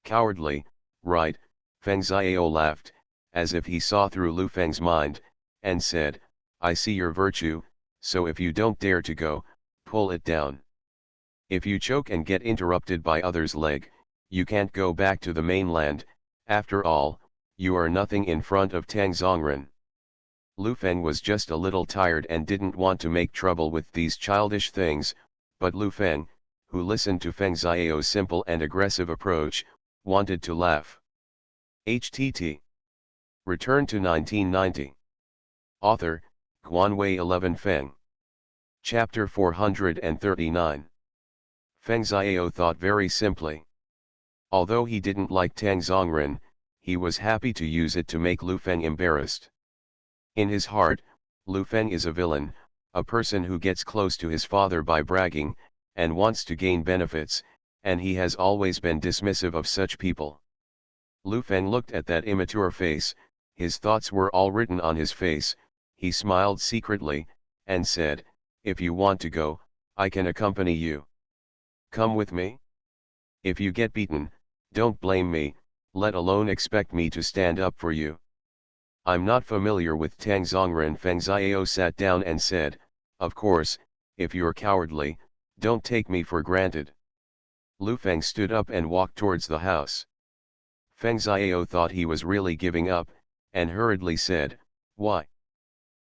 "Cowardly, right?" Feng Xiao laughed, as if he saw through Lu Feng's mind, and said, "I see your virtue, so if you don't dare to go, pull it down. If you choke and get interrupted by others' leg, you can't go back to the mainland. After all, you are nothing in front of Tang Zongren." Lu Feng was just a little tired and didn't want to make trouble with these childish things, but Lu Feng, who listened to Feng Xiao's simple and aggressive approach, wanted to laugh. HTT. Return to 1990. Author, Guanwei 11 Feng. Chapter 439. Feng Xiao thought very simply. Although he didn't like Tang Zongren, he was happy to use it to make Lu Feng embarrassed. In his heart, Lu Feng is a villain, a person who gets close to his father by bragging, and wants to gain benefits, and he has always been dismissive of such people. Lu Feng looked at that immature face, his thoughts were all written on his face. He smiled secretly, and said, "If you want to go, I can accompany you. Come with me? If you get beaten, don't blame me, let alone expect me to stand up for you." "I'm not familiar with Tang Zongren." Feng Xiao sat down and said, "Of course, if you're cowardly, don't take me for granted." Lu Feng stood up and walked towards the house. Feng Xiao thought he was really giving up, and hurriedly said, "Why?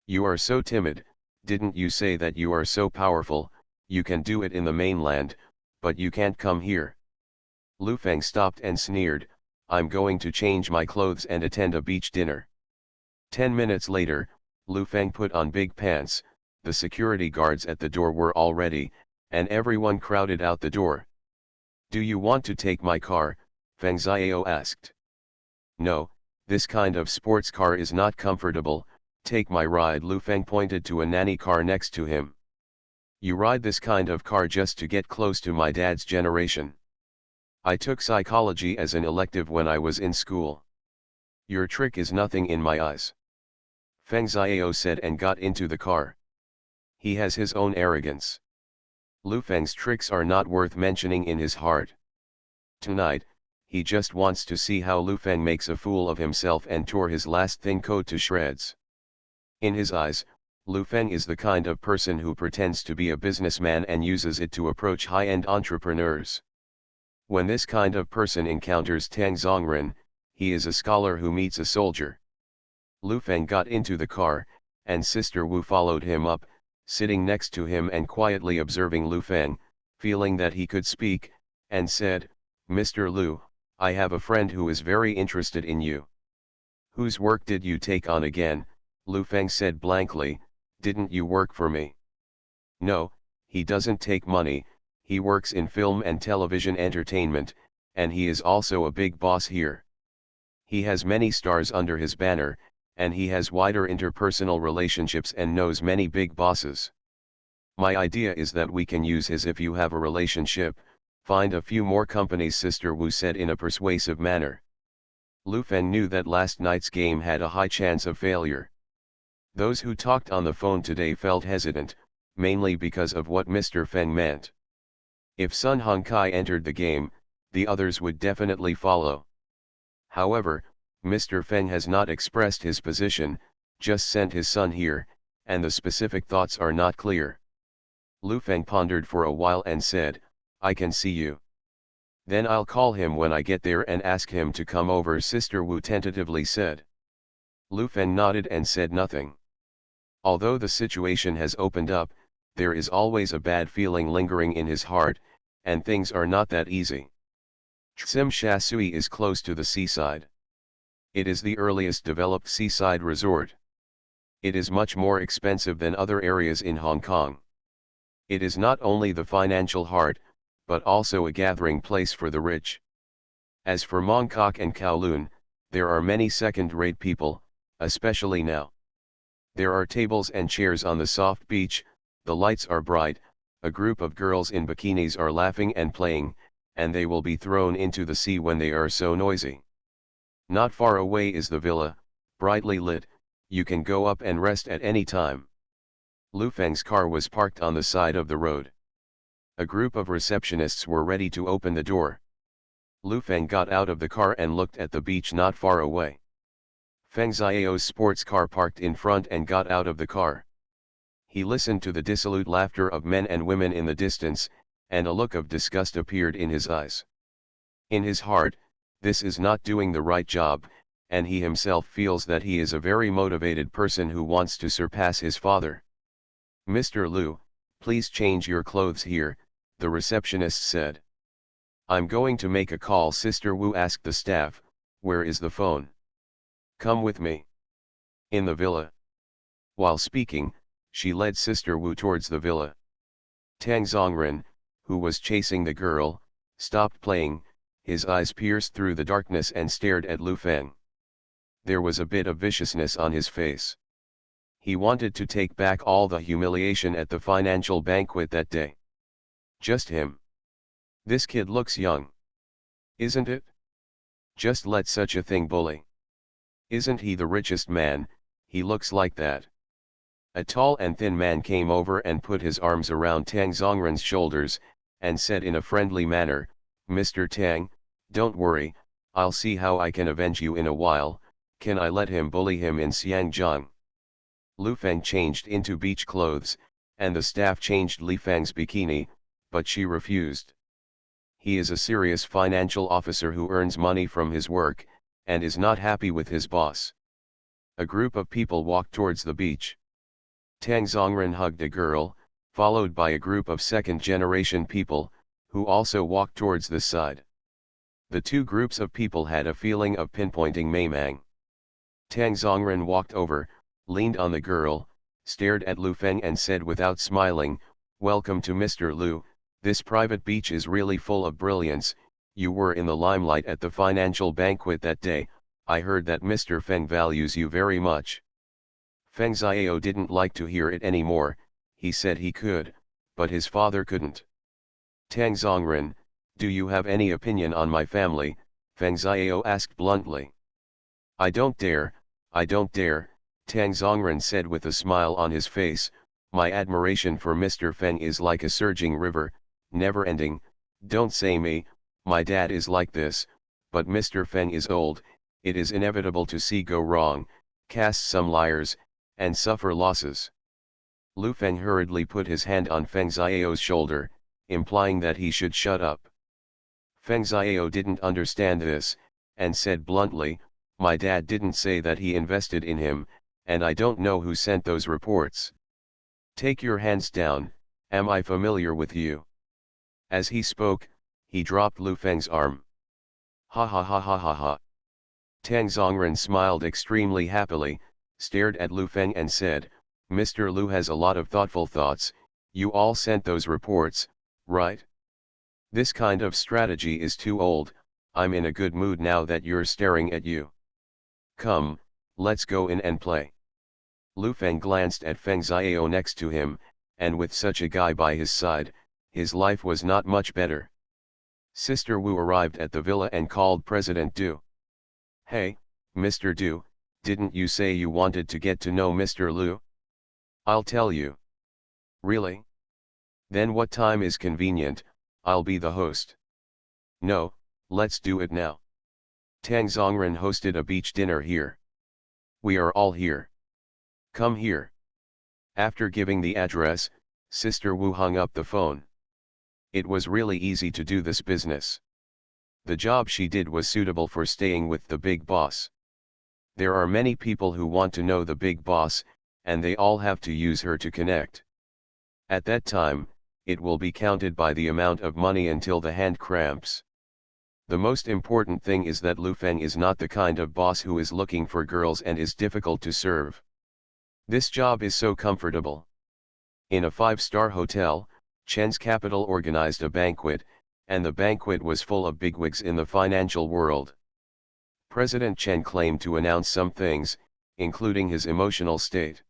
You are so timid. Didn't you say that you are so powerful? You can do it in the mainland, but you can't come here." Lu Feng stopped and sneered, "I'm going to change my clothes and attend a beach dinner." 10 minutes later, Lu Feng put on big pants. The security guards at the door were all ready, and everyone crowded out the door. "Do you want to take my car?" Feng Xiao asked. "No, this kind of sports car is not comfortable. Take my ride." Lu Feng pointed to a nanny car next to him. "You ride this kind of car just to get close to my dad's generation. I took psychology as an elective when I was in school. Your trick is nothing in my eyes." Feng Xiao said and got into the car. He has his own arrogance. Lu Feng's tricks are not worth mentioning in his heart. Tonight, he just wants to see how Lu Feng makes a fool of himself and tore his last thin coat to shreds. In his eyes, Lu Feng is the kind of person who pretends to be a businessman and uses it to approach high-end entrepreneurs. When this kind of person encounters Tang Zongren, he is a scholar who meets a soldier. Lu Feng got into the car, and Sister Wu followed him up, sitting next to him and quietly observing Lu Feng, feeling that he could speak, and said, "Mr. Lu, I have a friend who is very interested in you." "Whose work did you take on again?" Lu Feng said blankly. "Didn't you work for me?" "No, he doesn't take money. He works in film and television entertainment, and he is also a big boss here. He has many stars under his banner, and he has wider interpersonal relationships and knows many big bosses. My idea is that we can use his if you have a relationship, find a few more companies," Sister Wu said in a persuasive manner. Lu Feng knew that last night's game had a high chance of failure. Those who talked on the phone today felt hesitant, mainly because of what Mr. Feng meant. If Sun Hongkai entered the game, the others would definitely follow. However, Mr. Feng has not expressed his position, just sent his son here, and the specific thoughts are not clear. Lu Feng pondered for a while and said, "I can see you. Then I'll call him when I get there and ask him to come over, Sister Wu tentatively said. Lu Feng nodded and said nothing. Although the situation has opened up, there is always a bad feeling lingering in his heart, and things are not that easy. Tsim Sha Tsui is close to the seaside. It is the earliest developed seaside resort. It is much more expensive than other areas in Hong Kong. It is not only the financial heart, but also a gathering place for the rich. As for Mongkok and Kowloon, there are many second-rate people, especially now. There are tables and chairs on the soft beach, the lights are bright, a group of girls in bikinis are laughing and playing, and they will be thrown into the sea when they are so noisy. Not far away is the villa, brightly lit, you can go up and rest at any time. Lu Feng's car was parked on the side of the road. A group of receptionists were ready to open the door. Lu Feng got out of the car and looked at the beach not far away. Feng Xiao's sports car parked in front and got out of the car. He listened to the dissolute laughter of men and women in the distance, and a look of disgust appeared in his eyes. In his heart, this is not doing the right job, and he himself feels that he is a very motivated person who wants to surpass his father. Mr. Lu, please change your clothes here, the receptionist said. I'm going to make a call. Sister Wu asked the staff, where is the phone? Come with me. In the villa. While speaking, she led Sister Wu towards the villa. Tang Zongren, who was chasing the girl, stopped playing, his eyes pierced through the darkness and stared at Lu Feng. There was a bit of viciousness on his face. He wanted to take back all the humiliation at the financial banquet that day. Just him. This kid looks young. Isn't it? Just let such a thing bully. Isn't he the richest man? He looks like that. A tall and thin man came over and put his arms around Tang Zongren's shoulders, and said in a friendly manner, Mr. Tang, don't worry, I'll see how I can avenge you in a while. Can I let him bully him in Xiangjiang? Lu Feng changed into beach clothes, and the staff changed Li Feng's bikini, but she refused. He is a serious financial officer who earns money from his work, and is not happy with his boss. A group of people walked towards the beach. Tang Zongren hugged a girl, followed by a group of second-generation people, who also walked towards the side. The two groups of people had a feeling of pinpointing Maimang. Tang Zongren walked over, leaned on the girl, stared at Lu Feng and said without smiling, Welcome to Mr. Lu, this private beach is really full of brilliance. You were in the limelight at the financial banquet that day. I heard that Mr. Feng values you very much. Feng Xiao didn't like to hear it anymore. He said he could, but his father couldn't. Tang Zongren, do you have any opinion on my family? Feng Xiao asked bluntly. I don't dare, Tang Zongren said with a smile on his face. My admiration for Mr. Feng is like a surging river, never ending. Don't say me, my dad is like this, but Mr. Feng is old, it is inevitable to see go wrong, cast some liars, and suffer losses. Lu Feng hurriedly put his hand on Feng Xiao's shoulder, implying that he should shut up. Feng Xiao didn't understand this, and said bluntly, my dad didn't say that he invested in him, and I don't know who sent those reports. Take your hands down, am I familiar with you? As he spoke, he dropped Lu Feng's arm. Ha ha ha ha ha ha. Tang Zongren smiled extremely happily, stared at Lu Feng and said, Mr. Lu has a lot of thoughtful thoughts. You all sent those reports, right? This kind of strategy is too old. I'm in a good mood now that you're staring at you. Come, let's go in and play. Lu Feng glanced at Feng Xiao next to him, and with such a guy by his side, his life was not much better. Sister Wu arrived at the villa and called President Du. Hey, Mr. Du, didn't you say you wanted to get to know Mr. Lu? I'll tell you. Really? Then what time is convenient? I'll be the host. No, let's do it now. Tang Zongren hosted a beach dinner here. We are all here. Come here. After giving the address, Sister Wu hung up the phone. It was really easy to do this business. The job she did was suitable for staying with the big boss. There are many people who want to know the big boss, and they all have to use her to connect. At that time, it will be counted by the amount of money until the hand cramps. The most important thing is that Lu Feng is not the kind of boss who is looking for girls and is difficult to serve. This job is so comfortable. In a 5-star hotel, Chen's capital organized a banquet, and the banquet was full of bigwigs in the financial world. President Chen claimed to announce some things, including his emotional state.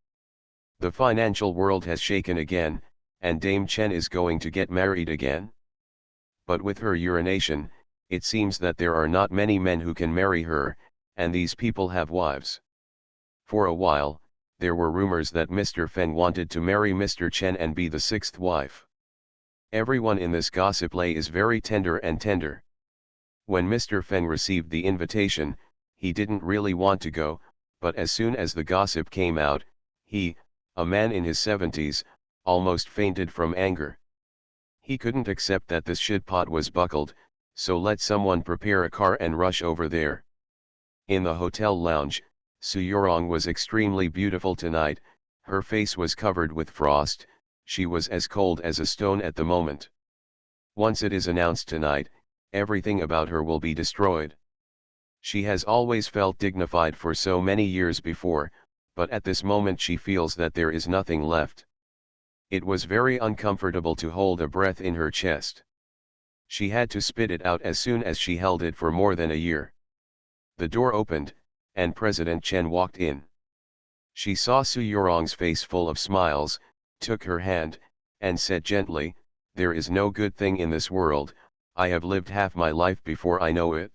The financial world has shaken again, and Dame Chen is going to get married again. But with her urination, it seems that there are not many men who can marry her, and these people have wives. For a while, there were rumors that Mr. Feng wanted to marry Mr. Chen and be the 6th wife. Everyone in this gossip lay is very tender and tender. When Mr. Feng received the invitation, he didn't really want to go, but as soon as the gossip came out, he, a man in his 70s, almost fainted from anger. He couldn't accept that this shitpot was buckled, so let someone prepare a car and rush over there. In the hotel lounge, Su Yorong was extremely beautiful tonight. Her face was covered with frost, she was as cold as a stone at the moment. Once it is announced tonight, everything about her will be destroyed. She has always felt dignified for so many years before, but at this moment she feels that there is nothing left. It was very uncomfortable to hold a breath in her chest. She had to spit it out as soon as she held it for more than a year. The door opened, and President Chen walked in. She saw Su Yorong's face full of smiles, took her hand, and said gently, "There is no good thing in this world, I have lived half my life before I know it.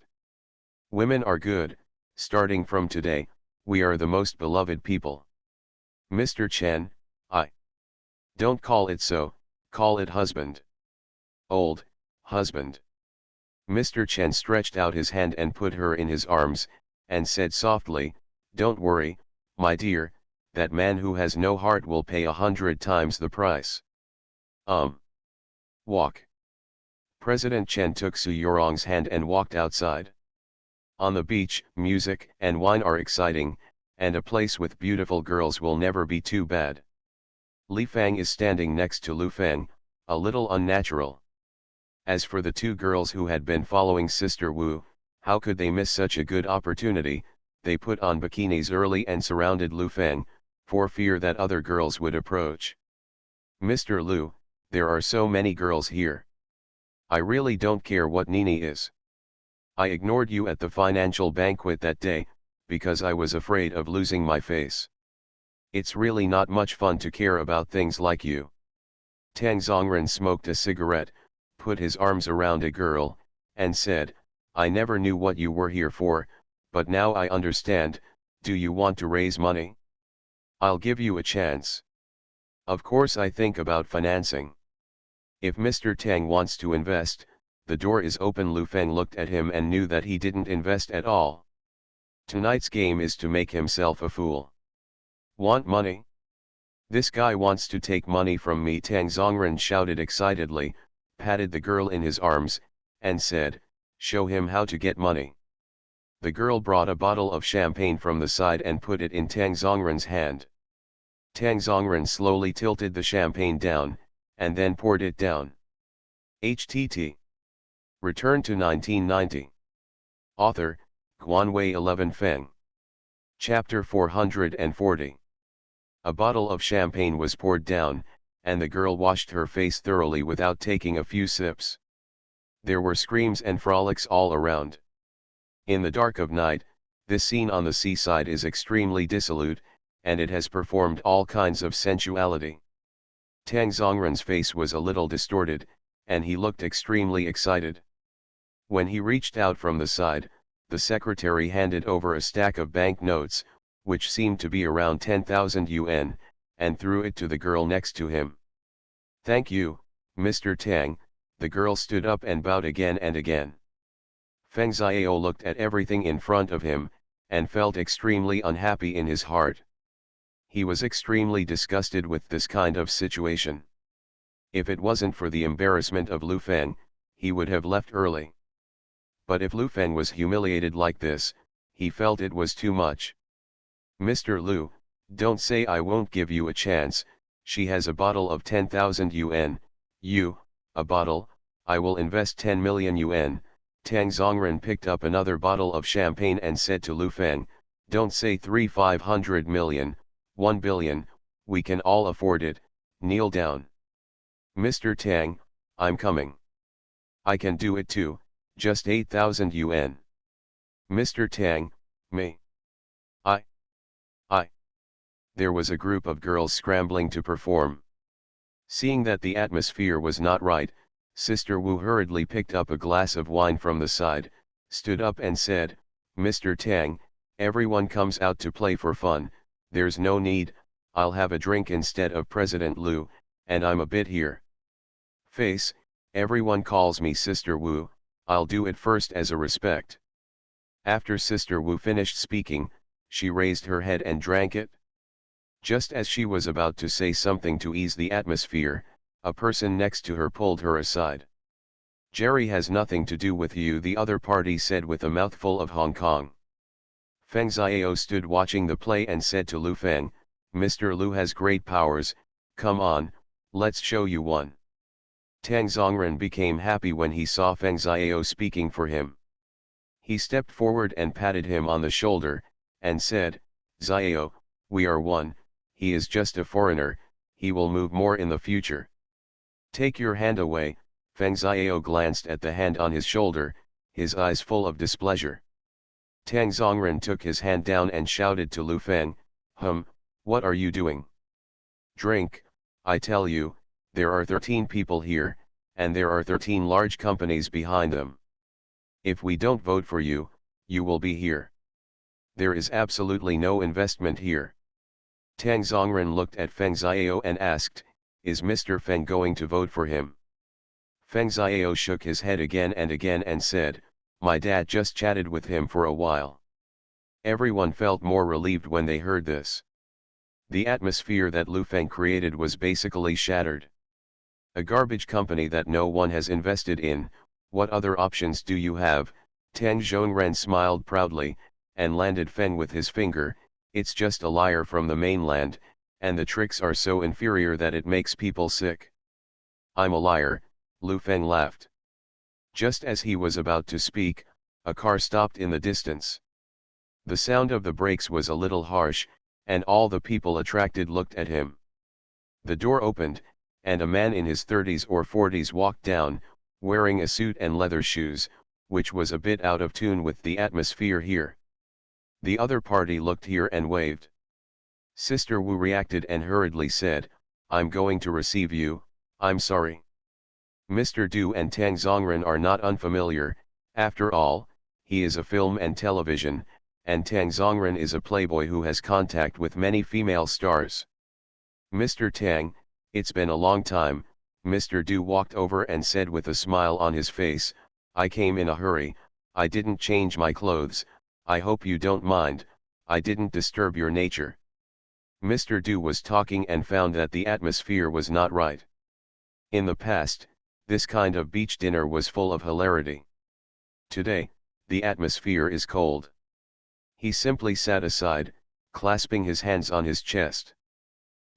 Women are good, starting from today, we are the most beloved people. Mr. Chen, don't call it so, call it husband. Old husband." Mr. Chen stretched out his hand and put her in his arms, and said softly, "Don't worry, my dear, that man who has no heart will pay 100 times the price. Walk." President Chen took Su Yorong's hand and walked outside. On the beach, music and wine are exciting, and a place with beautiful girls will never be too bad. Li Fang is standing next to Lu Feng, a little unnatural. As for the 2 girls who had been following Sister Wu, how could they miss such a good opportunity? They put on bikinis early and surrounded Lu Feng, for fear that other girls would approach. "Mr. Lu, there are so many girls here. I really don't care what Nini is. I ignored you at the financial banquet that day, because I was afraid of losing my face. It's really not much fun to care about things like you." Tang Zongren smoked a cigarette, put his arms around a girl, and said, "I never knew what you were here for, but now I understand. Do you want to raise money? I'll give you a chance. Of course I think about financing. If Mr. Tang wants to invest, the door is open." Lu Feng looked at him and knew that he didn't invest at all. Tonight's game is to make himself a fool. "Want money? This guy wants to take money from me," Tang Zongren shouted excitedly, patted the girl in his arms, and said, "Show him how to get money." The girl brought a bottle of champagne from the side and put it in Tang Zongren's hand. Tang Zongren slowly tilted the champagne down, and then poured it down. HTT. Return to 1990. Author, Guanwei 11 Feng. Chapter 440. A bottle of champagne was poured down, and the girl washed her face thoroughly without taking a few sips. There were screams and frolics all around. In the dark of night, this scene on the seaside is extremely dissolute, and it has performed all kinds of sensuality. Tang Zongren's face was a little distorted, and he looked extremely excited. When he reached out from the side, the secretary handed over a stack of bank notes, which seemed to be around 10,000 yuan, and threw it to the girl next to him. "Thank you, Mr. Tang." The girl stood up and bowed again and again. Feng Xiao looked at everything in front of him, and felt extremely unhappy in his heart. He was extremely disgusted with this kind of situation. If it wasn't for the embarrassment of Lu Feng, he would have left early. But if Lu Feng was humiliated like this, he felt it was too much. "Mr. Lu, don't say I won't give you a chance. She has a bottle of 10,000 yuan, a bottle, I will invest 10 million yuan. Tang Zongren picked up another bottle of champagne and said to Lu Feng, "Don't say 500 million, 1 billion, we can all afford it, kneel down." "Mr. Tang, I'm coming. I can do it too, just 8,000 yuan. "Mr. Tang, me. I. There was a group of girls scrambling to perform. Seeing that the atmosphere was not right, Sister Wu hurriedly picked up a glass of wine from the side, stood up and said, "Mr. Tang, everyone comes out to play for fun, there's no need, I'll have a drink instead of President Lu, and I'm a bit here. Face, everyone calls me Sister Wu, I'll do it first as a respect." After Sister Wu finished speaking, she raised her head and drank it. Just as she was about to say something to ease the atmosphere, a person next to her pulled her aside. "Jerry has nothing to do with you," the other party said with a mouthful of Hong Kong. Feng Xiao stood watching the play and said to Lu Feng, "Mr. Lu has great powers, come on, let's show you one." Tang Zongren became happy when he saw Feng Xiao speaking for him. He stepped forward and patted him on the shoulder, and said, "Xiao, we are one, he is just a foreigner, he will move more in the future." "Take your hand away." Feng Xiao glanced at the hand on his shoulder, his eyes full of displeasure. Tang Zongren took his hand down and shouted to Lu Feng, "What are you doing? Drink, I tell you, there are 13 people here, and there are 13 large companies behind them. If we don't vote for you, you will be here. There is absolutely no investment here." Tang Zongren looked at Feng Xiao and asked, "Is Mr. Feng going to vote for him?" Feng Xiao shook his head again and said, "My dad just chatted with him for a while." Everyone felt more relieved when they heard this. The atmosphere that Lu Feng created was basically shattered. "A garbage company that no one has invested in, what other options do you have?" Tang Zhongren smiled proudly, and landed Feng with his finger, "It's just a liar from the mainland, and the tricks are so inferior that it makes people sick." "I'm a liar," Lu Feng laughed. Just as he was about to speak, a car stopped in the distance. The sound of the brakes was a little harsh, and all the people attracted looked at him. The door opened, and a man in his 30s or 40s walked down, wearing a suit and leather shoes, which was a bit out of tune with the atmosphere here. The other party looked here and waved. Sister Wu reacted and hurriedly said, "I'm going to receive you, I'm sorry." Mr. Du and Tang Zongren are not unfamiliar, after all, he is a film and television, and Tang Zongren is a playboy who has contact with many female stars. "Mr. Tang, it's been a long time," Mr. Du walked over and said with a smile on his face, "I came in a hurry, I didn't change my clothes, I hope you don't mind, I didn't disturb your nature." Mr. Du was talking and found that the atmosphere was not right. In the past, this kind of beach dinner was full of hilarity. Today, the atmosphere is cold. He simply sat aside, clasping his hands on his chest.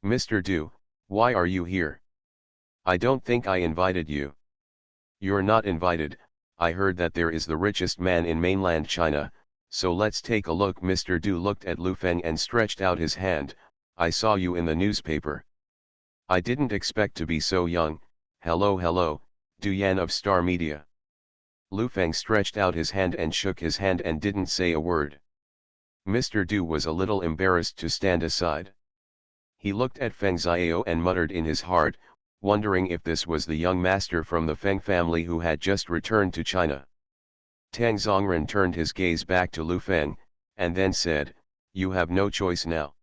"Mr. Du, why are you here? I don't think I invited you." "You're not invited, I heard that there is the richest man in mainland China, so let's take a look." Mr. Du looked at Lu Feng and stretched out his hand, "I saw you in the newspaper. I didn't expect to be so young, hello, Du Yan of Star Media." Lu Feng stretched out his hand and shook his hand and didn't say a word. Mr. Du was a little embarrassed to stand aside. He looked at Feng Xiao and muttered in his heart, wondering if this was the young master from the Feng family who had just returned to China. Tang Zongren turned his gaze back to Lu Feng, and then said, "You have no choice now.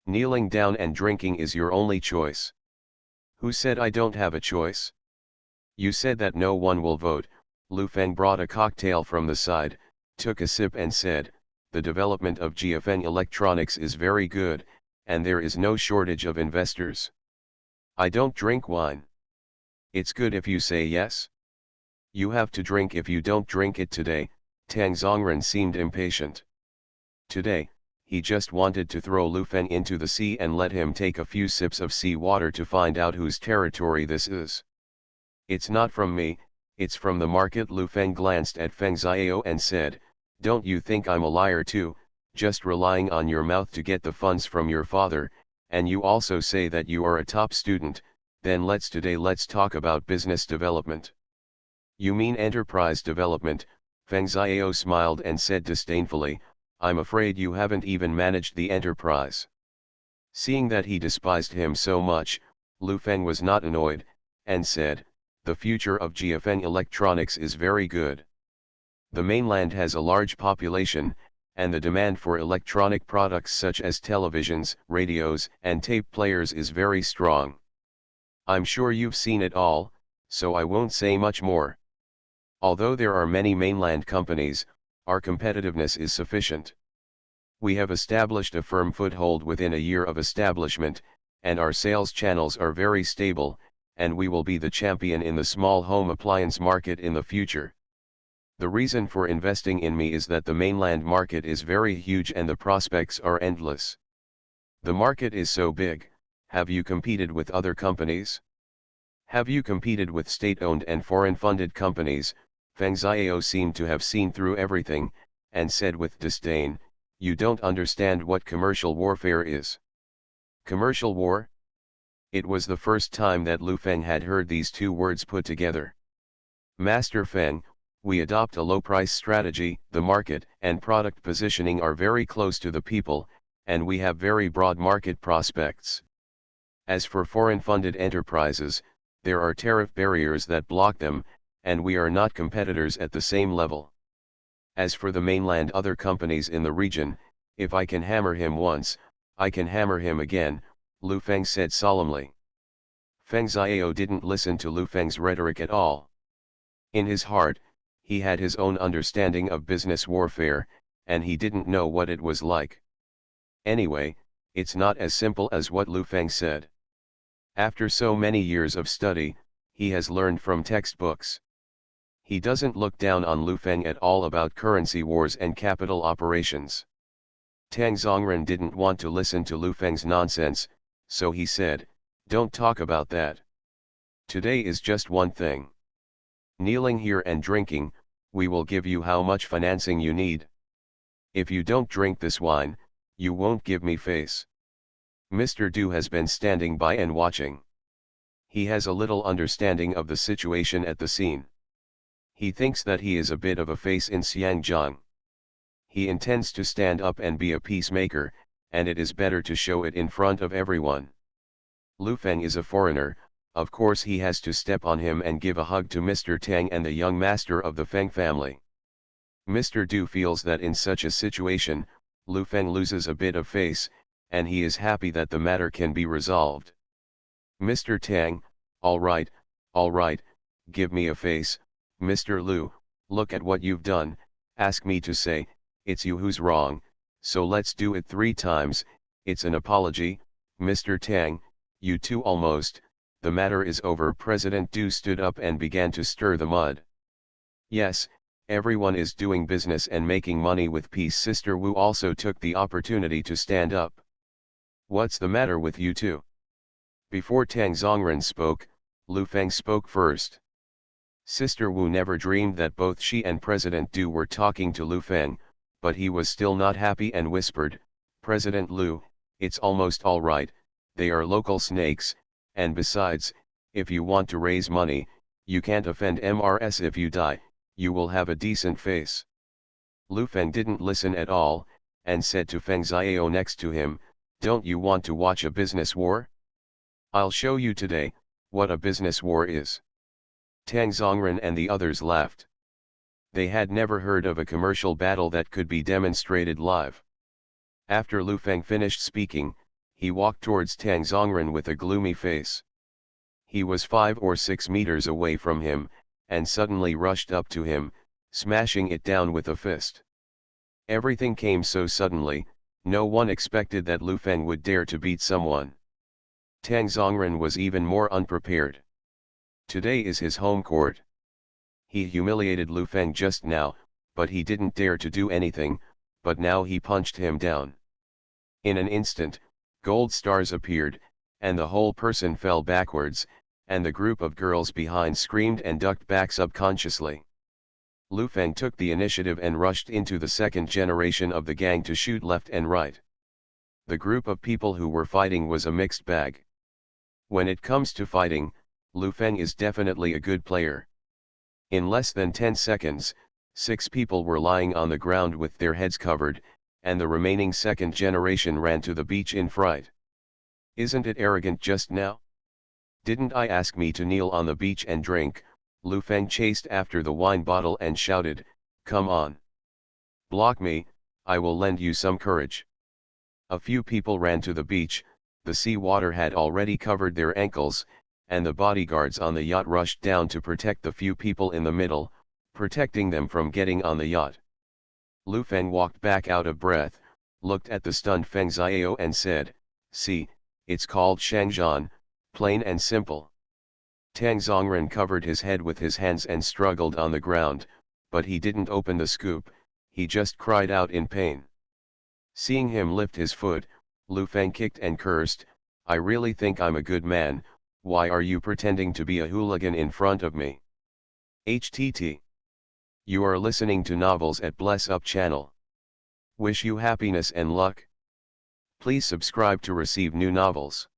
Kneeling down and drinking is your only choice." "Who said I don't have a choice?" "You said that no one will vote." Lu Feng brought a cocktail from the side, took a sip and said, "The development of GFN electronics is very good, and there is no shortage of investors. I don't drink wine. It's good if you say yes." You have to drink. If you don't drink it today, Tang Zongren seemed impatient. Today, he just wanted to throw Lu Feng into the sea and let him take a few sips of sea water to find out whose territory this is. It's not from me, it's from the market. Lu Feng glanced at Feng Xiao and said, don't you think I'm a liar too, just relying on your mouth to get the funds from your father, and you also say that you are a top student, then let's talk about business development. You mean enterprise development? Feng Xiao smiled and said disdainfully, I'm afraid you haven't even managed the enterprise. Seeing that he despised him so much, Lu Feng was not annoyed, and said, the future of GFN electronics is very good. The mainland has a large population, and the demand for electronic products such as televisions, radios, and tape players is very strong. I'm sure you've seen it all, so I won't say much more. Although there are many mainland companies, our competitiveness is sufficient. We have established a firm foothold within a year of establishment, and our sales channels are very stable, and we will be the champion in the small home appliance market in the future. The reason for investing in me is that the mainland market is very huge and the prospects are endless. The market is so big. Have you competed with other companies? Have you competed with state-owned and foreign-funded companies? Feng Xiao seemed to have seen through everything, and said with disdain, you don't understand what commercial warfare is. Commercial war? It was the first time that Lu Feng had heard these two words put together. Master Feng, we adopt a low-price strategy. The market and product positioning are very close to the people, and we have very broad market prospects. As for foreign-funded enterprises, there are tariff barriers that block them, and we are not competitors at the same level. As for the mainland other companies in the region, if I can hammer him once, I can hammer him again, Lu Feng said solemnly. Feng Xiao didn't listen to Lu Feng's rhetoric at all. In his heart, he had his own understanding of business warfare, and he didn't know what it was like. Anyway, it's not as simple as what Lu Feng said. After so many years of study, he has learned from textbooks. He doesn't look down on Lu Feng at all about currency wars and capital operations. Tang Zongren didn't want to listen to Lu Feng's nonsense, so he said, don't talk about that. Today is just one thing. Kneeling here and drinking, we will give you how much financing you need. If you don't drink this wine, you won't give me face. Mr. Du has been standing by and watching. He has a little understanding of the situation at the scene. He thinks that he is a bit of a face in Xiangjiang. He intends to stand up and be a peacemaker, and it is better to show it in front of everyone. Lu Feng is a foreigner, of course he has to step on him and give a hug to Mr. Tang and the young master of the Feng family. Mr. Du feels that in such a situation, Lu Feng loses a bit of face, and he is happy that the matter can be resolved. Mr. Tang, all right, give me a face. Mr. Lu, look at what you've done, ask me to say, it's you who's wrong, so let's do it 3 times, it's an apology. Mr. Tang, you too almost, the matter is over. President Du stood up and began to stir the mud. Yes, everyone is doing business and making money with peace. Sister Wu also took the opportunity to stand up. What's the matter with you two? Before Tang Zongren spoke, Lu Feng spoke first. Sister Wu never dreamed that both she and President Du were talking to Lu Feng, but he was still not happy and whispered, President Lu, it's almost all right, they are local snakes, and besides, if you want to raise money, you can't offend MRS. If you die, you will have a decent face. Lu Feng didn't listen at all, and said to Feng Xiao next to him, don't you want to watch a business war? I'll show you today, what a business war is. Tang Zongren and the others laughed. They had never heard of a commercial battle that could be demonstrated live. After Lu Feng finished speaking, he walked towards Tang Zongren with a gloomy face. He was 5 or 6 meters away from him, and suddenly rushed up to him, smashing it down with a fist. Everything came so suddenly, no one expected that Lu Feng would dare to beat someone. Tang Zongren was even more unprepared. Today is his home court. He humiliated Lu Feng just now, but he didn't dare to do anything, but now he punched him down. In an instant, gold stars appeared, and the whole person fell backwards, and the group of girls behind screamed and ducked back subconsciously. Lu Feng took the initiative and rushed into the second generation of the gang to shoot left and right. The group of people who were fighting was a mixed bag. When it comes to fighting, Lu Feng is definitely a good player. In less than 10 seconds, 6 people were lying on the ground with their heads covered, and the remaining second generation ran to the beach in fright. Isn't it arrogant just now? Didn't I ask me to kneel on the beach and drink? Lu Feng chased after the wine bottle and shouted, "Come on. Block me, I will lend you some courage." A few people ran to the beach, the sea water had already covered their ankles, and the bodyguards on the yacht rushed down to protect the few people in the middle, protecting them from getting on the yacht. Lu Feng walked back out of breath, looked at the stunned Feng Xiao and said, "See, it's called Shangzhan, plain and simple." Tang Zongren covered his head with his hands and struggled on the ground, but he didn't open the scoop, he just cried out in pain. Seeing him lift his foot, Lu Feng kicked and cursed, "I really think I'm a good man, why are you pretending to be a hooligan in front of me?" HTT. You are listening to novels at Bless Up channel. Wish you happiness and luck. Please subscribe to receive new novels.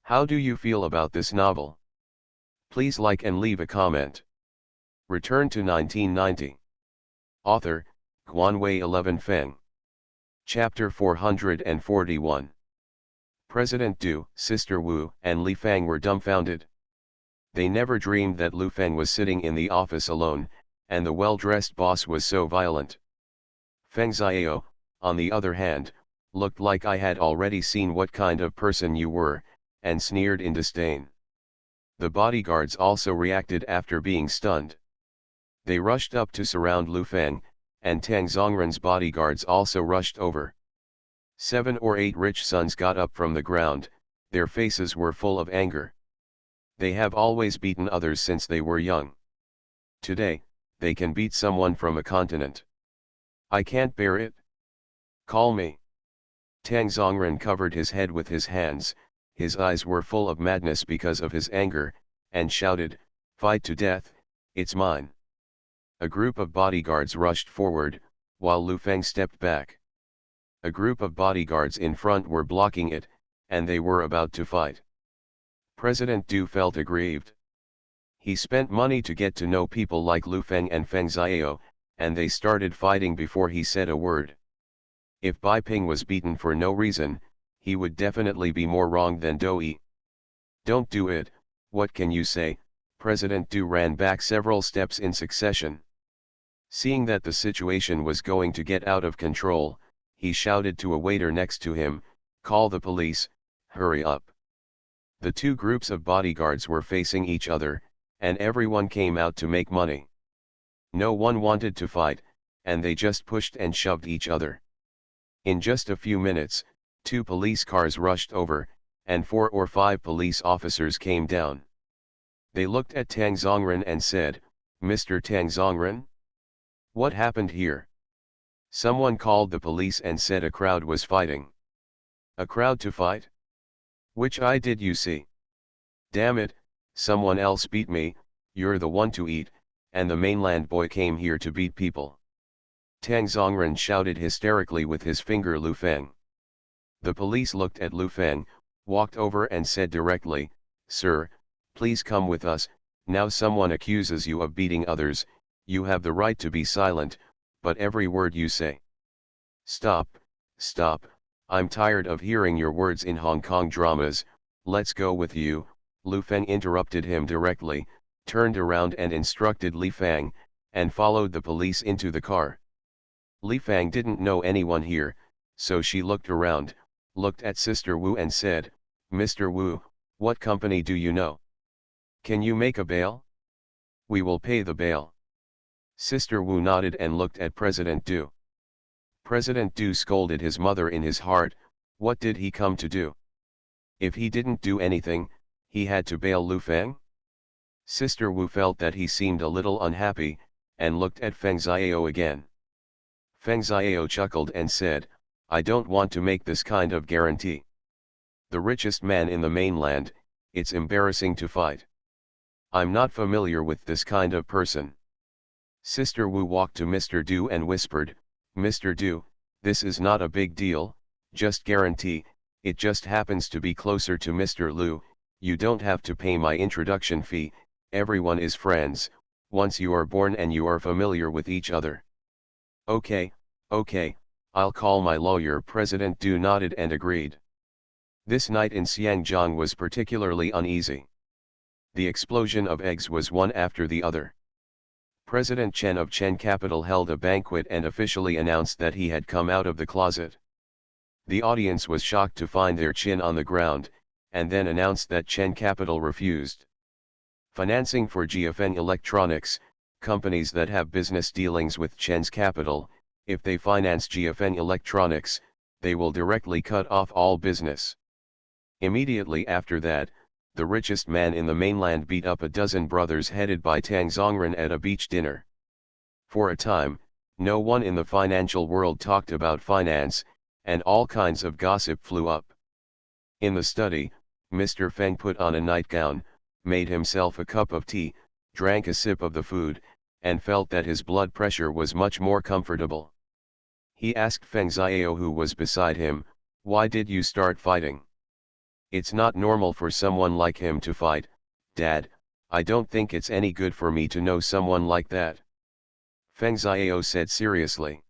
How do you feel about this novel? Please like and leave a comment. Return to 1990. Author, Guanwei 11 Feng. Chapter 441. President Du, Sister Wu, and Li Fang were dumbfounded. They never dreamed that Lu Feng was sitting in the office alone, and the well-dressed boss was so violent. Feng Xiao, on the other hand, looked like I had already seen what kind of person you were, and sneered in disdain. The bodyguards also reacted after being stunned. They rushed up to surround Lu Feng, and Tang Zongren's bodyguards also rushed over. 7 or 8 rich sons got up from the ground, their faces were full of anger. They have always beaten others since they were young. Today, they can beat someone from a continent. I can't bear it. Call me. Tang Zongren covered his head with his hands, his eyes were full of madness because of his anger, and shouted, "Fight to death, it's mine." A group of bodyguards rushed forward, while Lu Feng stepped back. A group of bodyguards in front were blocking it, and they were about to fight. President Du felt aggrieved. He spent money to get to know people like Lu Feng and Feng Xiao, and they started fighting before he said a word. If Bai Ping was beaten for no reason, he would definitely be more wrong than Doi. Don't do it, what can you say? President Du ran back several steps in succession. Seeing that the situation was going to get out of control, he shouted to a waiter next to him, "Call the police, hurry up." The two groups of bodyguards were facing each other, and everyone came out to make money. No one wanted to fight, and they just pushed and shoved each other. In just a few minutes, 2 police cars rushed over, and 4 or 5 police officers came down. They looked at Tang Zongren and said, "Mr. Tang Zongren? What happened here?" Someone called the police and said a crowd was fighting. A crowd to fight? Which eye did you see? Damn it, someone else beat me, you're the one to eat, and the mainland boy came here to beat people. Tang Zongren shouted hysterically with his finger Lu Feng. The police looked at Lu Feng, walked over and said directly, "Sir, please come with us, now someone accuses you of beating others, you have the right to be silent, but every word you say." "Stop, stop, I'm tired of hearing your words in Hong Kong dramas, let's go with you," Lu Feng interrupted him directly, turned around and instructed Li Fang, and followed the police into the car. Li Fang didn't know anyone here, so she looked around, looked at Sister Wu and said, "Mr. Wu, what company do you know? Can you make a bail? We will pay the bail." Sister Wu nodded and looked at President Du. President Du scolded his mother in his heart, what did he come to do? If he didn't do anything, he had to bail Lu Feng? Sister Wu felt that he seemed a little unhappy, and looked at Feng Xiao again. Feng Xiao chuckled and said, I don't want to make this kind of guarantee. The richest man in the mainland, it's embarrassing to fight. I'm not familiar with this kind of person. Sister Wu walked to Mr. Du and whispered, Mr. Du, this is not a big deal, just guarantee, it just happens to be closer to Mr. Lu, you don't have to pay my introduction fee, everyone is friends, once you are born and you are familiar with each other. Okay, I'll call my lawyer. President Du nodded and agreed. This night in Xiangjiang was particularly uneasy. The explosion of eggs was one after the other. President Chen of Chen Capital held a banquet and officially announced that he had come out of the closet. The audience was shocked to find their chin on the ground, and then announced that Chen Capital refused financing for GFN Electronics, companies that have business dealings with Chen's Capital. If they finance GFN Electronics, they will directly cut off all business. Immediately after that, the richest man in the mainland beat up a dozen brothers headed by Tang Zongren at a beach dinner. For a time, no one in the financial world talked about finance, and all kinds of gossip flew up. In the study, Mr. Feng put on a nightgown, made himself a cup of tea, drank a sip of the food, and felt that his blood pressure was much more comfortable. He asked Feng Xiao, who was beside him, why did you start fighting? It's not normal for someone like him to fight, Dad, I don't think it's any good for me to know someone like that. Feng Xiao said seriously.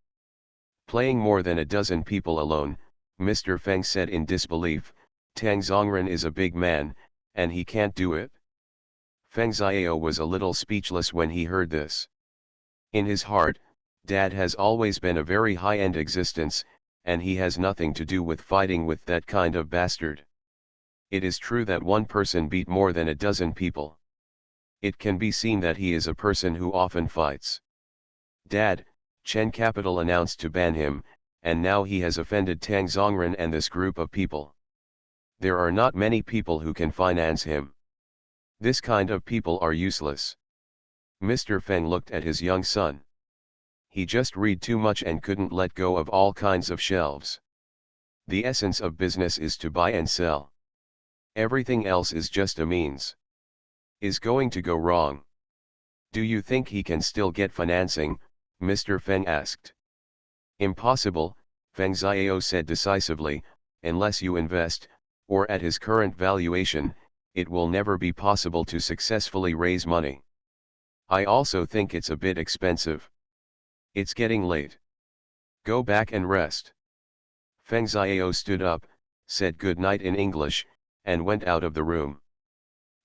Playing more than a dozen people alone, Mr. Feng said in disbelief, Tang Zongren is a big man, and he can't do it. Feng Xiao was a little speechless when he heard this. In his heart, Dad has always been a very high-end existence, and he has nothing to do with fighting with that kind of bastard. It is true that one person beat more than a dozen people. It can be seen that he is a person who often fights. Dad, Chen Capital announced to ban him, and now he has offended Tang Zongren and this group of people. There are not many people who can finance him. This kind of people are useless. Mr. Feng looked at his young son. He just read too much and couldn't let go of all kinds of shelves. The essence of business is to buy and sell. Everything else is just a means. Is going to go wrong. Do you think he can still get financing? Mr. Feng asked. Impossible, Feng Xiao said decisively, unless you invest, or at his current valuation, it will never be possible to successfully raise money. I also think it's a bit expensive. It's getting late. Go back and rest. Feng Xiao stood up, said good night in English, and went out of the room.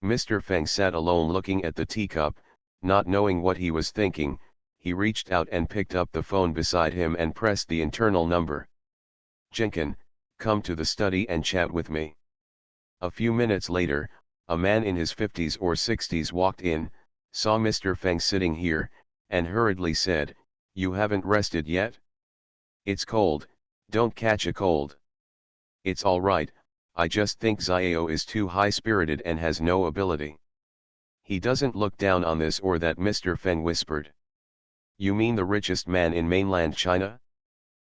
Mr. Feng sat alone looking at the teacup, not knowing what he was thinking. He reached out and picked up the phone beside him and pressed the internal number. Jenkin, come to the study and chat with me. A few minutes later, a man in his 50s or 60s walked in, saw Mr. Feng sitting here, and hurriedly said, you haven't rested yet? It's cold, don't catch a cold. It's all right, I just think Xiao is too high-spirited and has no ability. He doesn't look down on this or that. Mr. Feng whispered. You mean the richest man in mainland China?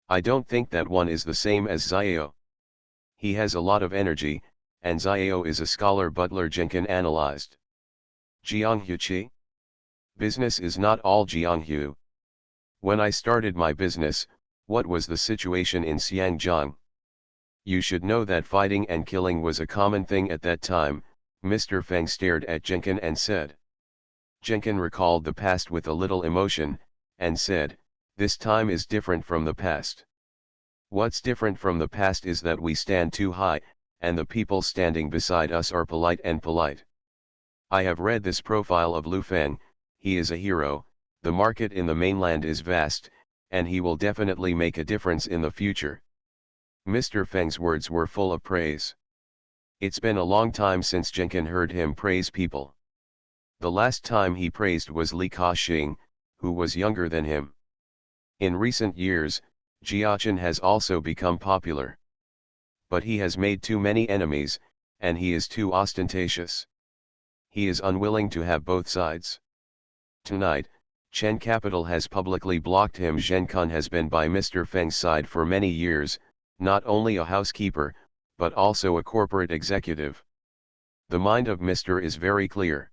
I don't think that one is the same as Xiao. He has a lot of energy, and Xiao is a scholar. Butler Jenkin analyzed. Jianghu Qi? Business is not all Jianghu. When I started my business, what was the situation in Xiangjiang? You should know that fighting and killing was a common thing at that time. Mr. Feng stared at Jenkin and said. Jenkin recalled the past with a little emotion, and said, this time is different from the past. What's different from the past is that we stand too high, and the people standing beside us are polite and polite. I have read this profile of Lu Feng, he is a hero, the market in the mainland is vast, and he will definitely make a difference in the future. Mr. Feng's words were full of praise. It's been a long time since Jenkin heard him praise people. The last time he praised was Li Ka-shing, who was younger than him. In recent years, Jiaqin has also become popular. But he has made too many enemies, and he is too ostentatious. He is unwilling to have both sides. Tonight, Chen Capital has publicly blocked him. Zhen Kun has been by Mr. Feng's side for many years, not only a housekeeper, but also a corporate executive. The mind of Mr. is very clear.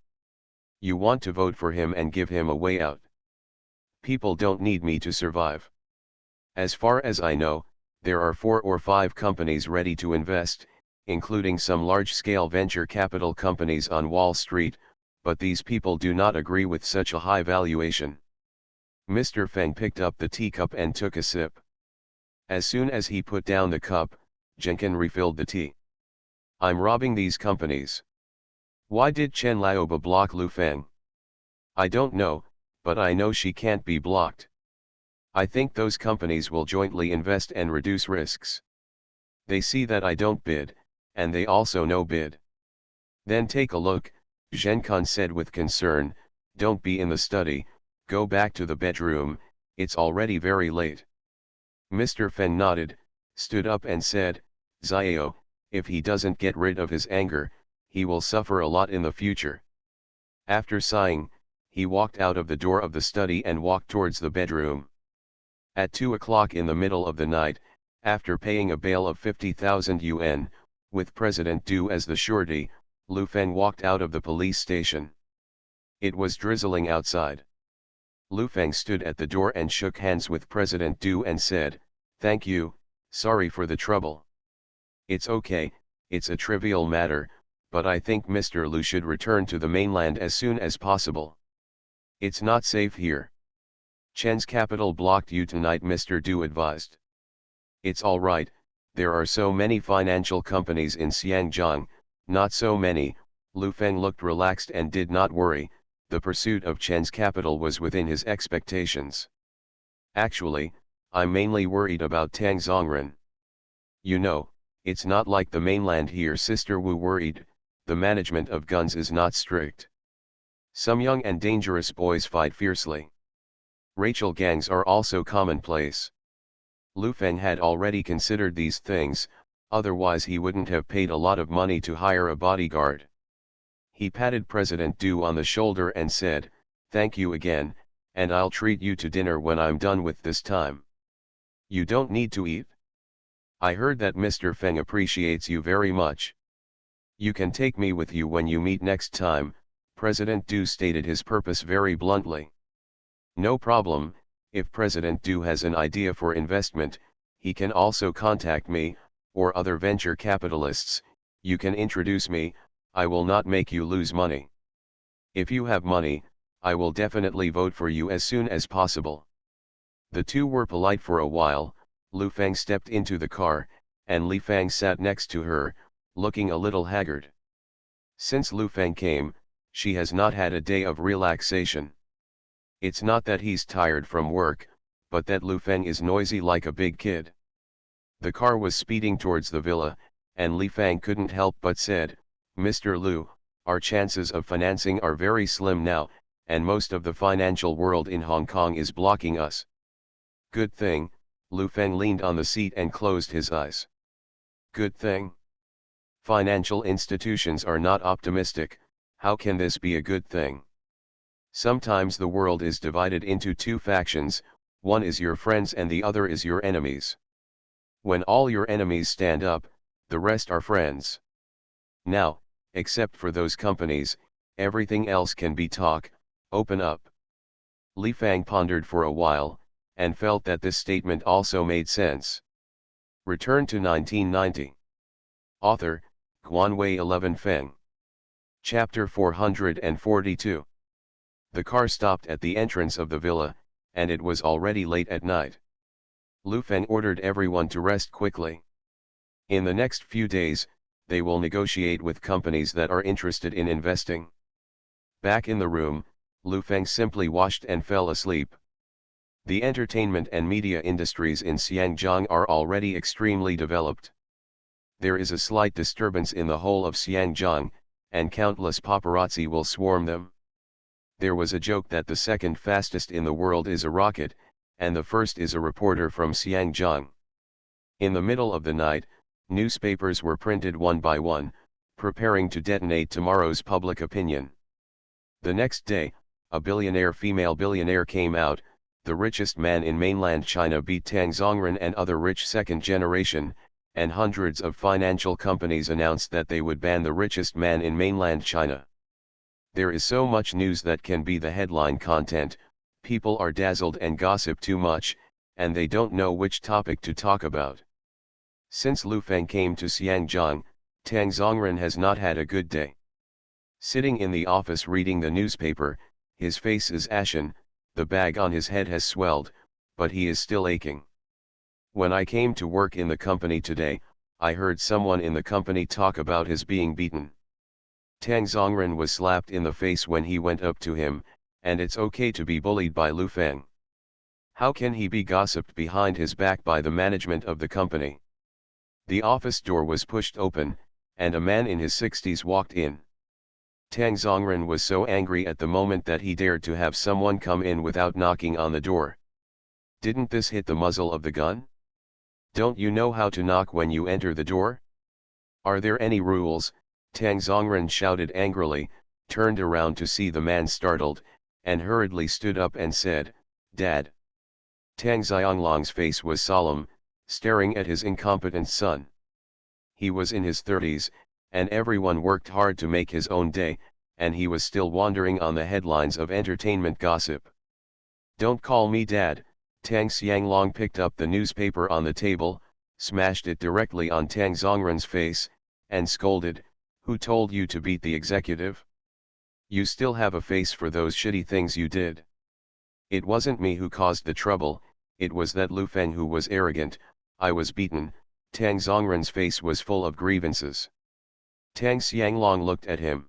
You want to vote for him and give him a way out. People don't need me to survive. As far as I know, there are 4 or 5 companies ready to invest, including some large-scale venture capital companies on Wall Street, but these people do not agree with such a high valuation. Mr. Feng picked up the teacup and took a sip. As soon as he put down the cup, Zhen Kun refilled the tea. I'm robbing these companies. Why did Chen Laoba block Lu Feng? I don't know, but I know she can't be blocked. I think those companies will jointly invest and reduce risks. They see that I don't bid, and they also no bid. Then take a look, Zhen Kun said with concern, don't be in the study, go back to the bedroom, it's already very late. Mr. Feng nodded, stood up and said, Xiao, if he doesn't get rid of his anger, he will suffer a lot in the future. After sighing, he walked out of the door of the study and walked towards the bedroom. At 2 o'clock in the middle of the night, after paying a bail of 50,000 yuan, with President Du as the surety, Lu Feng walked out of the police station. It was drizzling outside. Lu Feng stood at the door and shook hands with President Du and said, thank you, sorry for the trouble. It's okay, it's a trivial matter, but I think Mr. Lu should return to the mainland as soon as possible. It's not safe here. Chen's capital blocked you tonight, Mr. Du advised. It's alright, there are so many financial companies in Xiangjiang, not so many. Lu Feng looked relaxed and did not worry, the pursuit of Chen's capital was within his expectations. Actually, I'm mainly worried about Tang Zongren. You know, it's not like the mainland here. Sister Wu worried, the management of guns is not strict. Some young and dangerous boys fight fiercely. Racial gangs are also commonplace. Lu Feng had already considered these things, otherwise he wouldn't have paid a lot of money to hire a bodyguard. He patted President Du on the shoulder and said, thank you again, and I'll treat you to dinner when I'm done with this time. You don't need to eat? I heard that Mr. Feng appreciates you very much. You can take me with you when you meet next time, President Du stated his purpose very bluntly. No problem, if President Du has an idea for investment, he can also contact me, or other venture capitalists. You can introduce me, I will not make you lose money. If you have money, I will definitely vote for you as soon as possible. The two were polite for a while. Lu Feng stepped into the car, and Li Fang sat next to her, looking a little haggard. Since Lu Feng came, she has not had a day of relaxation. It's not that he's tired from work, but that Lu Feng is noisy like a big kid. The car was speeding towards the villa, and Li Fang couldn't help but said, Mr. Lu, our chances of financing are very slim now, and most of the financial world in Hong Kong is blocking us. Good thing. Lu Feng leaned on the seat and closed his eyes. Good thing? Financial institutions are not optimistic. How can this be a good thing? Sometimes the world is divided into two factions, one is your friends and the other is your enemies. When all your enemies stand up, the rest are friends. Now, except for those companies, everything else can be talk. Open up. Li Fang pondered for a while, and felt that this statement also made sense. Return to 1990. Author, Guanwei 11 Feng. Chapter 442. The car stopped at the entrance of the villa, and it was already late at night. Lu Feng ordered everyone to rest quickly. In the next few days, they will negotiate with companies that are interested in investing. Back in the room, Lu Feng simply washed and fell asleep. The entertainment and media industries in Xiangjiang are already extremely developed. There is a slight disturbance in the whole of Xiangjiang, and countless paparazzi will swarm them. There was a joke that the second fastest in the world is a rocket, and the first is a reporter from Xiangjiang. In the middle of the night, newspapers were printed one by one, preparing to detonate tomorrow's public opinion. The next day, a female billionaire came out. The richest man in mainland China beat Tang Zongren and other rich second generation, and hundreds of financial companies announced that they would ban the richest man in mainland China. There is so much news that can be the headline content, people are dazzled and gossip too much, and they don't know which topic to talk about. Since Lu Feng came to Xiangjiang, Tang Zongren has not had a good day. Sitting in the office reading the newspaper, his face is ashen, the bag on his head has swelled, but he is still aching. When I came to work in the company today, I heard someone in the company talk about his being beaten. Tang Zongren was slapped in the face when he went up to him, and it's okay to be bullied by Lu Feng. How can he be gossiped behind his back by the management of the company? The office door was pushed open, and a man in his 60s walked in. Tang Zongren was so angry at the moment that he dared to have someone come in without knocking on the door. Didn't this hit the muzzle of the gun? Don't you know how to knock when you enter the door? Are there any rules? Tang Zongren shouted angrily, turned around to see the man startled, and hurriedly stood up and said, "Dad." Tang Xianglong's face was solemn, staring at his incompetent son. He was in his 30s, and everyone worked hard to make his own day, and he was still wandering on the headlines of entertainment gossip. "Don't call me Dad." Tang Xianglong picked up the newspaper on the table, smashed it directly on Tang Zongren's face, and scolded, "Who told you to beat the executive? You still have a face for those shitty things you did. It wasn't me who caused the trouble, it was that Lu Feng who was arrogant. I was beaten." Tang Zongren's face was full of grievances. Tang Xianglong looked at him.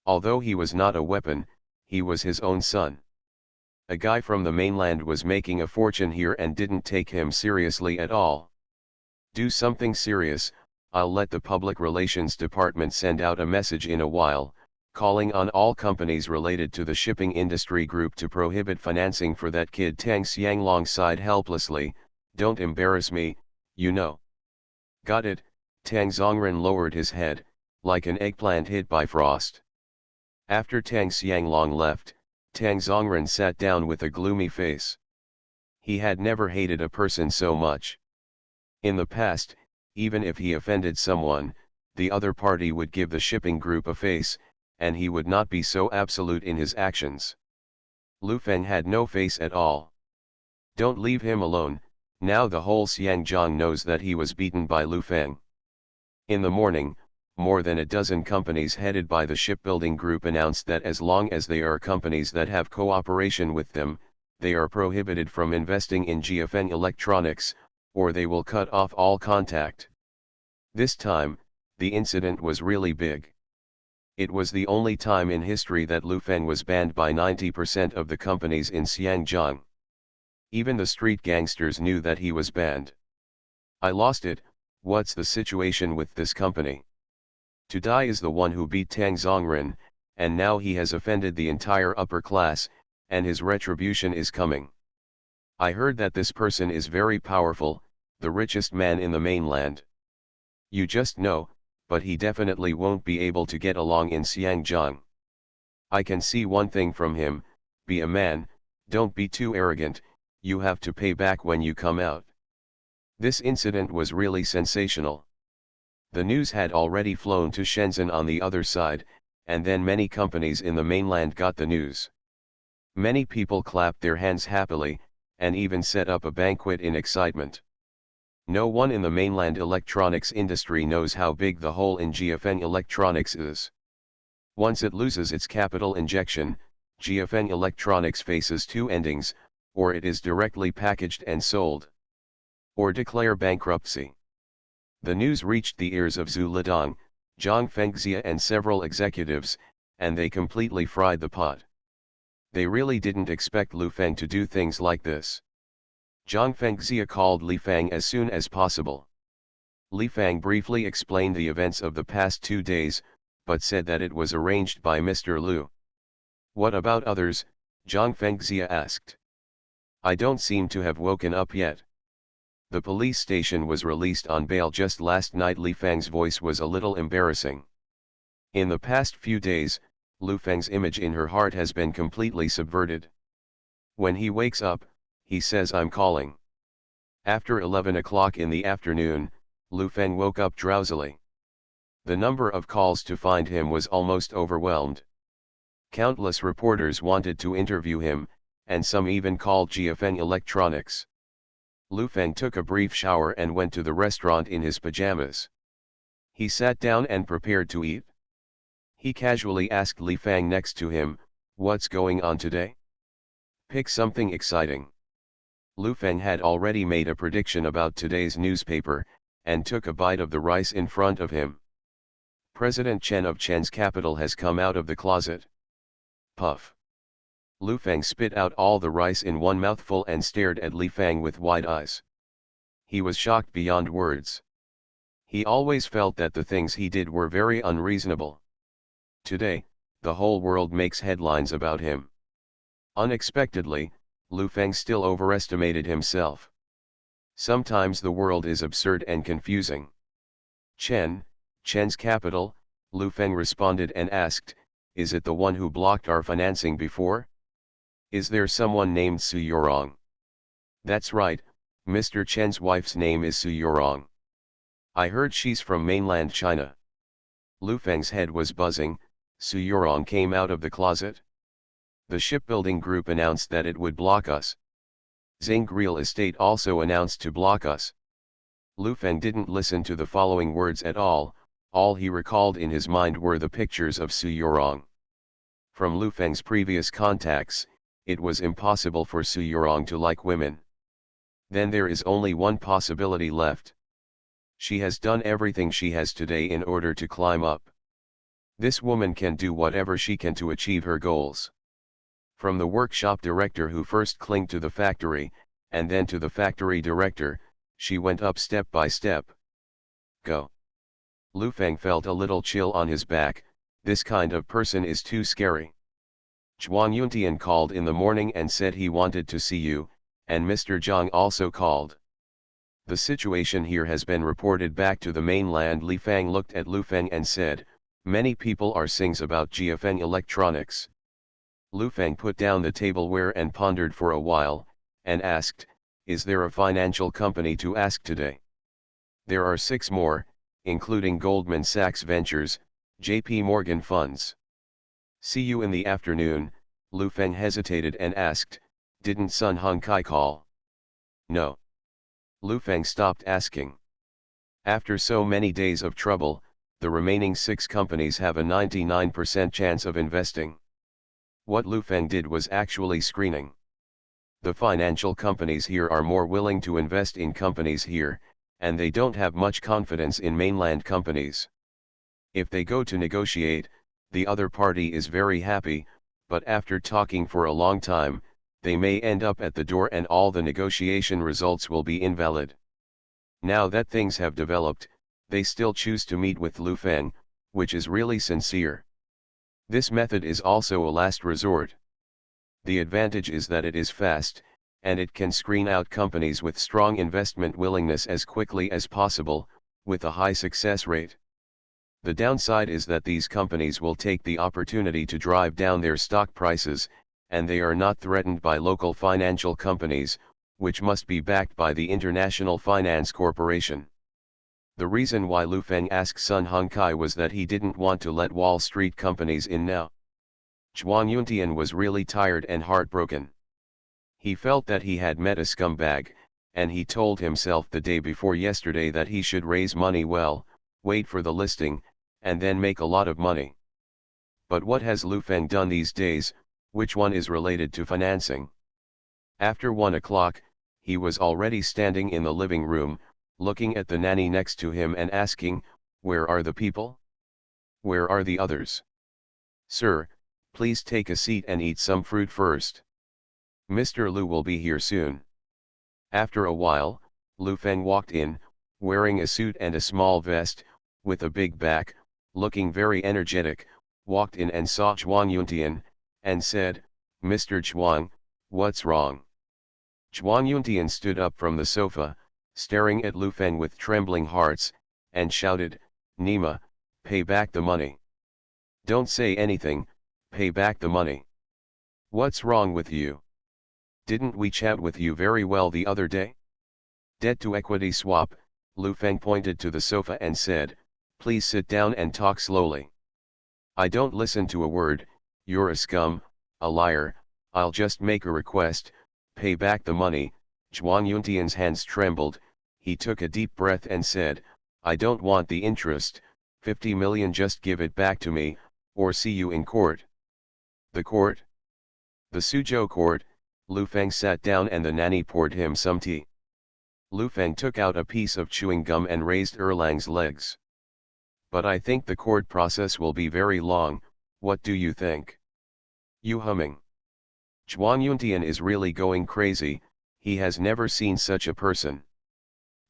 Although he was not a weapon, he was his own son. A guy from the mainland was making a fortune here and didn't take him seriously at all. Do something serious. I'll let the public relations department send out a message in a while, calling on all companies related to the shipping industry group to prohibit financing for that kid. Tang Xianglong sighed helplessly, "Don't embarrass me, you know." "Got it." Tang Zongren lowered his head, like an eggplant hit by frost. After Tang Xianglong left, Tang Zongren sat down with a gloomy face. He had never hated a person so much. In the past, even if he offended someone, the other party would give the shipping group a face, and he would not be so absolute in his actions. Lu Feng had no face at all. Don't leave him alone. Now the whole Xiangjiang knows that he was beaten by Lu Feng. In the morning, more than a dozen companies headed by the shipbuilding group announced that as long as they are companies that have cooperation with them, they are prohibited from investing in GFN Electronics, or they will cut off all contact. This time, the incident was really big. It was the only time in history that Lu Feng was banned by 90% of the companies in Xiangjiang. Even the street gangsters knew that he was banned. "I lost it. What's the situation with this company? To die is the one who beat Tang Zongren, and now he has offended the entire upper class, and his retribution is coming. I heard that this person is very powerful, the richest man in the mainland. You just know, but he definitely won't be able to get along in Xiangjiang. I can see one thing from him: be a man, don't be too arrogant, you have to pay back when you come out." This incident was really sensational. The news had already flown to Shenzhen on the other side, and then many companies in the mainland got the news. Many people clapped their hands happily, and even set up a banquet in excitement. No one in the mainland electronics industry knows how big the hole in GFN Electronics is. Once it loses its capital injection, GFN Electronics faces two endings: or it is directly packaged and sold, or declare bankruptcy. The news reached the ears of Zhu Lidong, Zhang Fengxia and several executives, and they completely fried the pot. They really didn't expect Lu Feng to do things like this. Zhang Fengxia called Li Fang as soon as possible. Li Fang briefly explained the events of the past 2 days, but said that it was arranged by Mr. Lu. "What about others?" Zhang Fengxia asked. "I don't seem to have woken up yet. The police station was released on bail just last night." Li Fang's voice was a little embarrassing. In the past few days, Lu Feng's image in her heart has been completely subverted. When he wakes up, he says I'm calling. After 11 o'clock in the afternoon, Lu Feng woke up drowsily. The number of calls to find him was almost overwhelmed. Countless reporters wanted to interview him, and some even called GFN Electronics. Lu Feng took a brief shower and went to the restaurant in his pajamas. He sat down and prepared to eat. He casually asked Li Fang next to him, "What's going on today? Pick something exciting." Lu Feng had already made a prediction about today's newspaper, and took a bite of the rice in front of him. President Chen of Chen's capital has come out of the closet. Puff. Lu Feng spit out all the rice in one mouthful and stared at Li Fang with wide eyes. He was shocked beyond words. He always felt that the things he did were very unreasonable. Today, the whole world makes headlines about him. Unexpectedly, Lu Feng still overestimated himself. Sometimes the world is absurd and confusing. Chen's capital, Lu Feng responded and asked, "Is it the one who blocked our financing before? Is there someone named Su Yorong?" "That's right, Mr. Chen's wife's name is Su Yorong. I heard she's from mainland China." Lu Feng's head was buzzing. Su Yorong came out of the closet? The shipbuilding group announced that it would block us. Zing Real Estate also announced to block us. Lu Feng didn't listen to the following words at all he recalled in his mind were the pictures of Su Yorong. From Lu Feng's previous contacts, it was impossible for Su Yorong to like women. Then there is only one possibility left. She has done everything she has today in order to climb up. This woman can do whatever she can to achieve her goals. From the workshop director who first clinged to the factory, and then to the factory director, she went up step by step. Go. Lu Feng felt a little chill on his back. This kind of person is too scary. Zhuang Yuntian called in the morning and said he wanted to see you, and Mr. Zhang also called. The situation here has been reported back to the mainland. Li Fang looked at Lu Feng and said, "Many people are saying about GFN Electronics." Lu Feng put down the tableware and pondered for a while, and asked, "Is there a financial company to ask today?" "There are 6 more, including Goldman Sachs Ventures, JP Morgan Funds." "See you in the afternoon." Lu Feng hesitated and asked, "Didn't Sun Hung Kai call?" "No." Lu Feng stopped asking. After so many days of trouble, the remaining 6 companies have a 99% chance of investing. What Lu Feng did was actually screening. The financial companies here are more willing to invest in companies here, and they don't have much confidence in mainland companies. If they go to negotiate, the other party is very happy, but after talking for a long time, they may end up at the door and all the negotiation results will be invalid. Now that things have developed, they still choose to meet with Lu Feng, which is really sincere. This method is also a last resort. The advantage is that it is fast, and it can screen out companies with strong investment willingness as quickly as possible, with a high success rate. The downside is that these companies will take the opportunity to drive down their stock prices, and they are not threatened by local financial companies, which must be backed by the International Finance Corporation. The reason why Lu Feng asked Sun Hung Kai was that he didn't want to let Wall Street companies in now. Zhuang Yuntian was really tired and heartbroken. He felt that he had met a scumbag, and he told himself the day before yesterday that he should raise money well, wait for the listing, and then make a lot of money. But what has Lu Feng done these days? Which one is related to financing? After 1 o'clock, he was already standing in the living room, looking at the nanny next to him and asking, "Where are the people? Where are the others? Sir, please take a seat and eat some fruit first. Mr. Lu will be here soon." After a while, Lu Feng walked in, wearing a suit and a small vest, with a big back, looking very energetic, walked in and saw Zhuang Yuntian, and said, "Mr. Zhuang, what's wrong?" Zhuang Yuntian stood up from the sofa, staring at Lu Feng with trembling hearts, and shouted, "Nima, pay back the money. Don't say anything, pay back the money. What's wrong with you? Didn't we chat with you very well the other day? Debt to equity swap, Lu Feng pointed to the sofa and said, please sit down and talk slowly. I don't listen to a word, you're a scum, a liar, I'll just make a request, pay back the money. Zhuang Yuntian's hands trembled, he took a deep breath and said, I don't want the interest, 50 million, just give it back to me, or see you in court. The court? The Suzhou court. Lu Feng sat down and the nanny poured him some tea. Lu Feng took out a piece of chewing gum and raised Erlang's legs. But I think the court process will be very long, what do you think? You humming. Zhuang Yuntian is really going crazy, he has never seen such a person.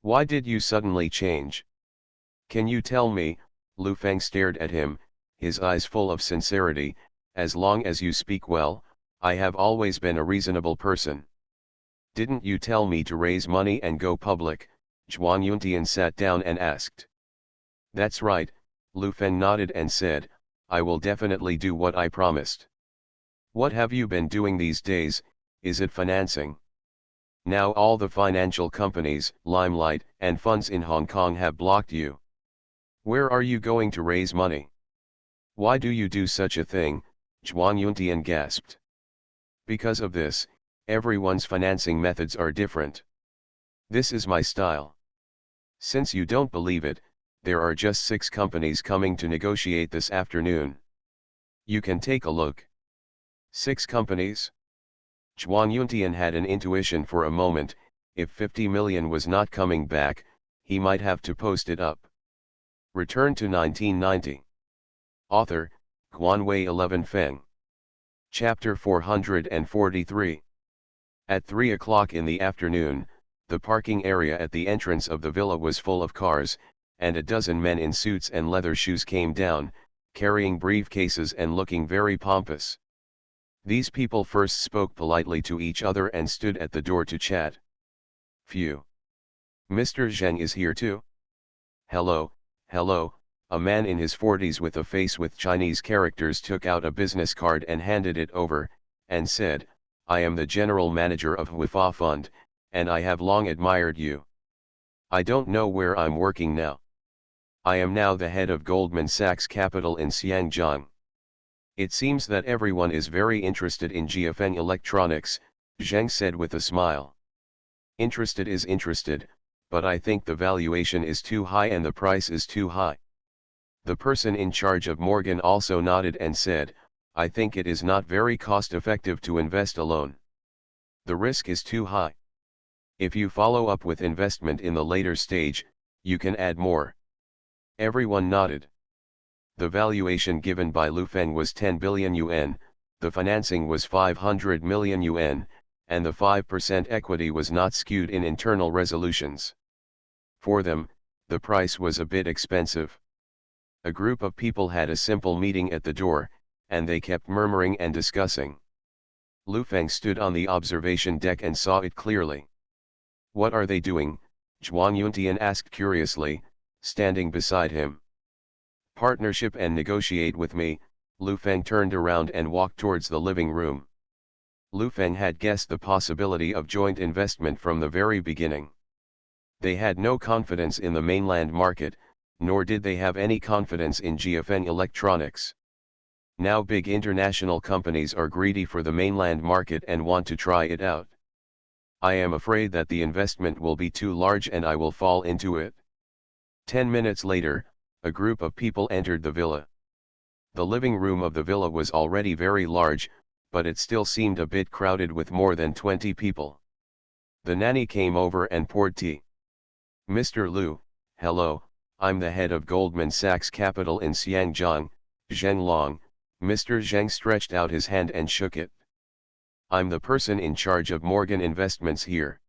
Why did you suddenly change? Can you tell me? Lu Feng stared at him, his eyes full of sincerity, as long as you speak well, I have always been a reasonable person. Didn't you tell me to raise money and go public? Zhuang Yuntian sat down and asked. That's right, Lu Feng nodded and said, I will definitely do what I promised. What have you been doing these days, is it financing? Now all the financial companies, Limelight, and funds in Hong Kong have blocked you. Where are you going to raise money? Why do you do such a thing? Zhuang Yuntian gasped. Because of this, everyone's financing methods are different. This is my style. Since you don't believe it, there are just 6 companies coming to negotiate this afternoon. You can take a look. 6 companies? Zhuang Yuntian had an intuition for a moment, if 50 million was not coming back, he might have to post it up. Return to 1990. Author, Guanwei 11 Feng. Chapter 443. At 3 o'clock in the afternoon, the parking area at the entrance of the villa was full of cars, and a dozen men in suits and leather shoes came down, carrying briefcases and looking very pompous. These people first spoke politely to each other and stood at the door to chat. Phew. Mr. Zheng is here too? Hello, hello. A man in his 40s with a face with Chinese characters took out a business card and handed it over, and said, I am the general manager of Huifa Fund, and I have long admired you. I don't know where I'm working now. I am now the head of Goldman Sachs Capital in Xiangjiang. It seems that everyone is very interested in GFN Electronics, Zheng said with a smile. Interested is interested, but I think the valuation is too high and the price is too high. The person in charge of Morgan also nodded and said, I think it is not very cost-effective to invest alone. The risk is too high. If you follow up with investment in the later stage, you can add more. Everyone nodded. The valuation given by Lu Feng was 10 billion yuan, the financing was 500 million yuan, and the 5% equity was not skewed in internal resolutions. For them, the price was a bit expensive. A group of people had a simple meeting at the door, and they kept murmuring and discussing. Lu Feng stood on the observation deck and saw it clearly. What are they doing? Zhuang Yuntian asked curiously, standing beside him. Partnership and negotiate with me. Lu Feng turned around and walked towards the living room. Lu Feng had guessed the possibility of joint investment from the very beginning. They had no confidence in the mainland market, nor did they have any confidence in GFN Electronics. Now big international companies are greedy for the mainland market and want to try it out. I am afraid that the investment will be too large and I will fall into it. 10 minutes later, a group of people entered the villa. The living room of the villa was already very large, but it still seemed a bit crowded with more than 20 people. The nanny came over and poured tea. Mr. Lu, hello, I'm the head of Goldman Sachs Capital in Xiangjiang, Zheng Long. Mr. Zheng stretched out his hand and shook it. I'm the person in charge of Morgan Investments here.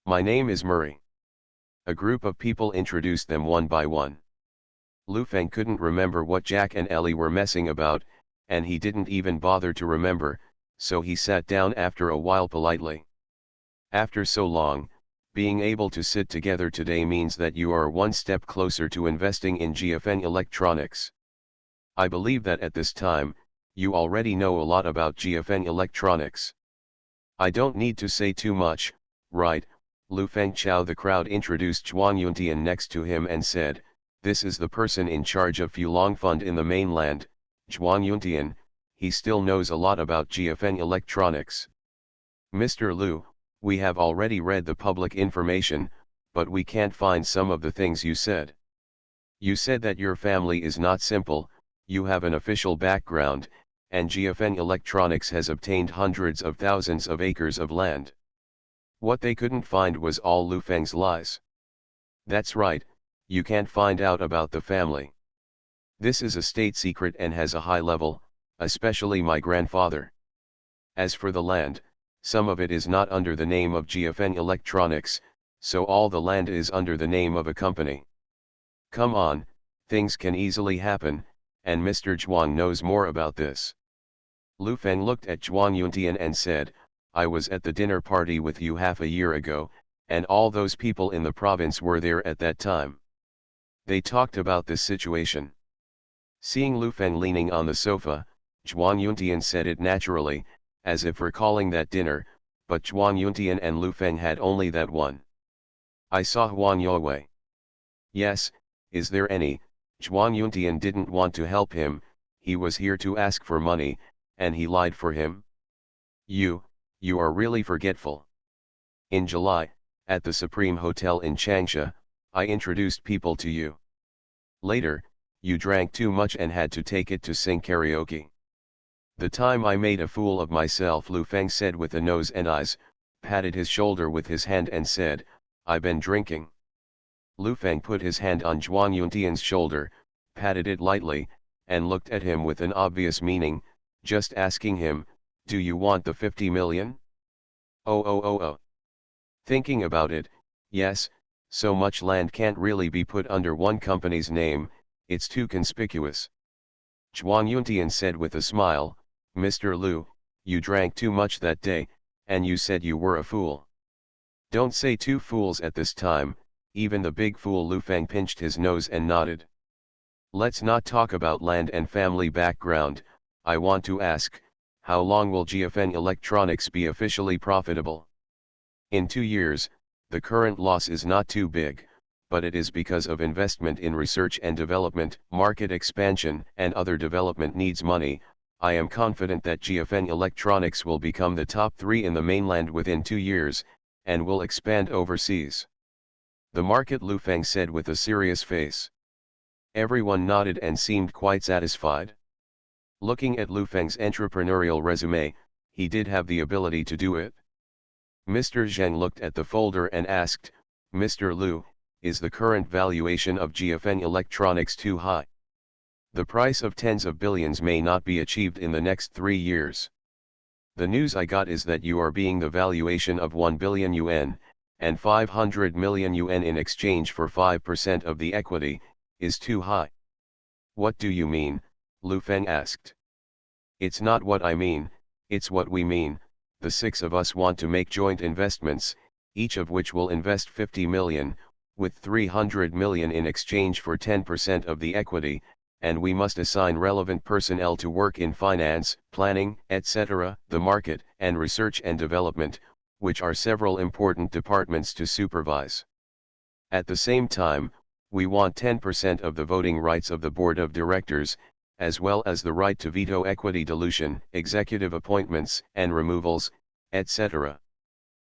My name is Murray. A group of people introduced them one by one. Lu Feng couldn't remember what Jack and Ellie were messing about, and he didn't even bother to remember, so he sat down after a while politely. After so long, being able to sit together today means that you are one step closer to investing in GFN Electronics. I believe that at this time, you already know a lot about GFN Electronics. I don't need to say too much, right? Lu Fengchao. The crowd introduced Zhuang Yuntian next to him and said, "This is the person in charge of Fulong Fund in the mainland, Zhuang Yuntian. He still knows a lot about GFN Electronics." "Mr. Lu, we have already read the public information, but we can't find some of the things you said. You said that your family is not simple, you have an official background, and GFN Electronics has obtained hundreds of thousands of acres of land." What they couldn't find was all Lu Feng's lies. "That's right, you can't find out about the family. This is a state secret and has a high level, especially my grandfather. As for the land, some of it is not under the name of GFN Electronics, so all the land is under the name of a company. Come on, things can easily happen, and Mr. Zhuang knows more about this." Lu Feng looked at Zhuang Yuntian and said, "I was at the dinner party with you half a year ago, and all those people in the province were there at that time. They talked about this situation." Seeing Lu Feng leaning on the sofa, Zhuang Yuntian said it naturally, as if recalling that dinner, but Zhuang Yuntian and Lu Feng had only that one. "I saw Huan Youwei." "Yes, is there any?" Zhuang Yuntian didn't want to help him, he was here to ask for money, and he lied for him. You are really forgetful. In July, at the Supreme Hotel in Changsha, I introduced people to you. Later, you drank too much and had to take it to sing karaoke. The time I made a fool of myself," Lu Feng said with a nose and eyes, patted his shoulder with his hand and said, "I been drinking." Lu Feng put his hand on Zhuang Yuntian's shoulder, patted it lightly, and looked at him with an obvious meaning, just asking him, "Do you want the 50 million? Oh. Thinking about it, yes, so much land can't really be put under one company's name, it's too conspicuous." Zhuang Yuntian said with a smile, "Mr. Lu, you drank too much that day, and you said you were a fool. Don't say two fools at this time, even the big fool." Lu Feng pinched his nose and nodded. "Let's not talk about land and family background, I want to ask, how long will GFN Electronics be officially profitable?" "In 2 years, the current loss is not too big, but it is because of investment in research and development, market expansion, and other development needs money. I am confident that GFN Electronics will become the top 3 in the mainland within 2 years, and will expand overseas." "The market," Lu Feng said with a serious face. Everyone nodded and seemed quite satisfied. Looking at Lu Feng's entrepreneurial resume, he did have the ability to do it. Mr. Zheng looked at the folder and asked, "Mr. Lu, is the current valuation of GFN Electronics too high? The price of tens of billions may not be achieved in the next 3 years. The news I got is that you are being the valuation of 1 billion yuan, and 500 million yuan in exchange for 5% of the equity, is too high." "What do you mean?" Lu Feng asked. "It's not what I mean, it's what we mean. The 6 of us want to make joint investments, each of which will invest 50 million, with 300 million in exchange for 10% of the equity, and we must assign relevant personnel to work in finance, planning, etc., the market, and research and development, which are several important departments to supervise. At the same time, we want 10% of the voting rights of the board of directors, as well as the right to veto equity dilution, executive appointments and removals, etc."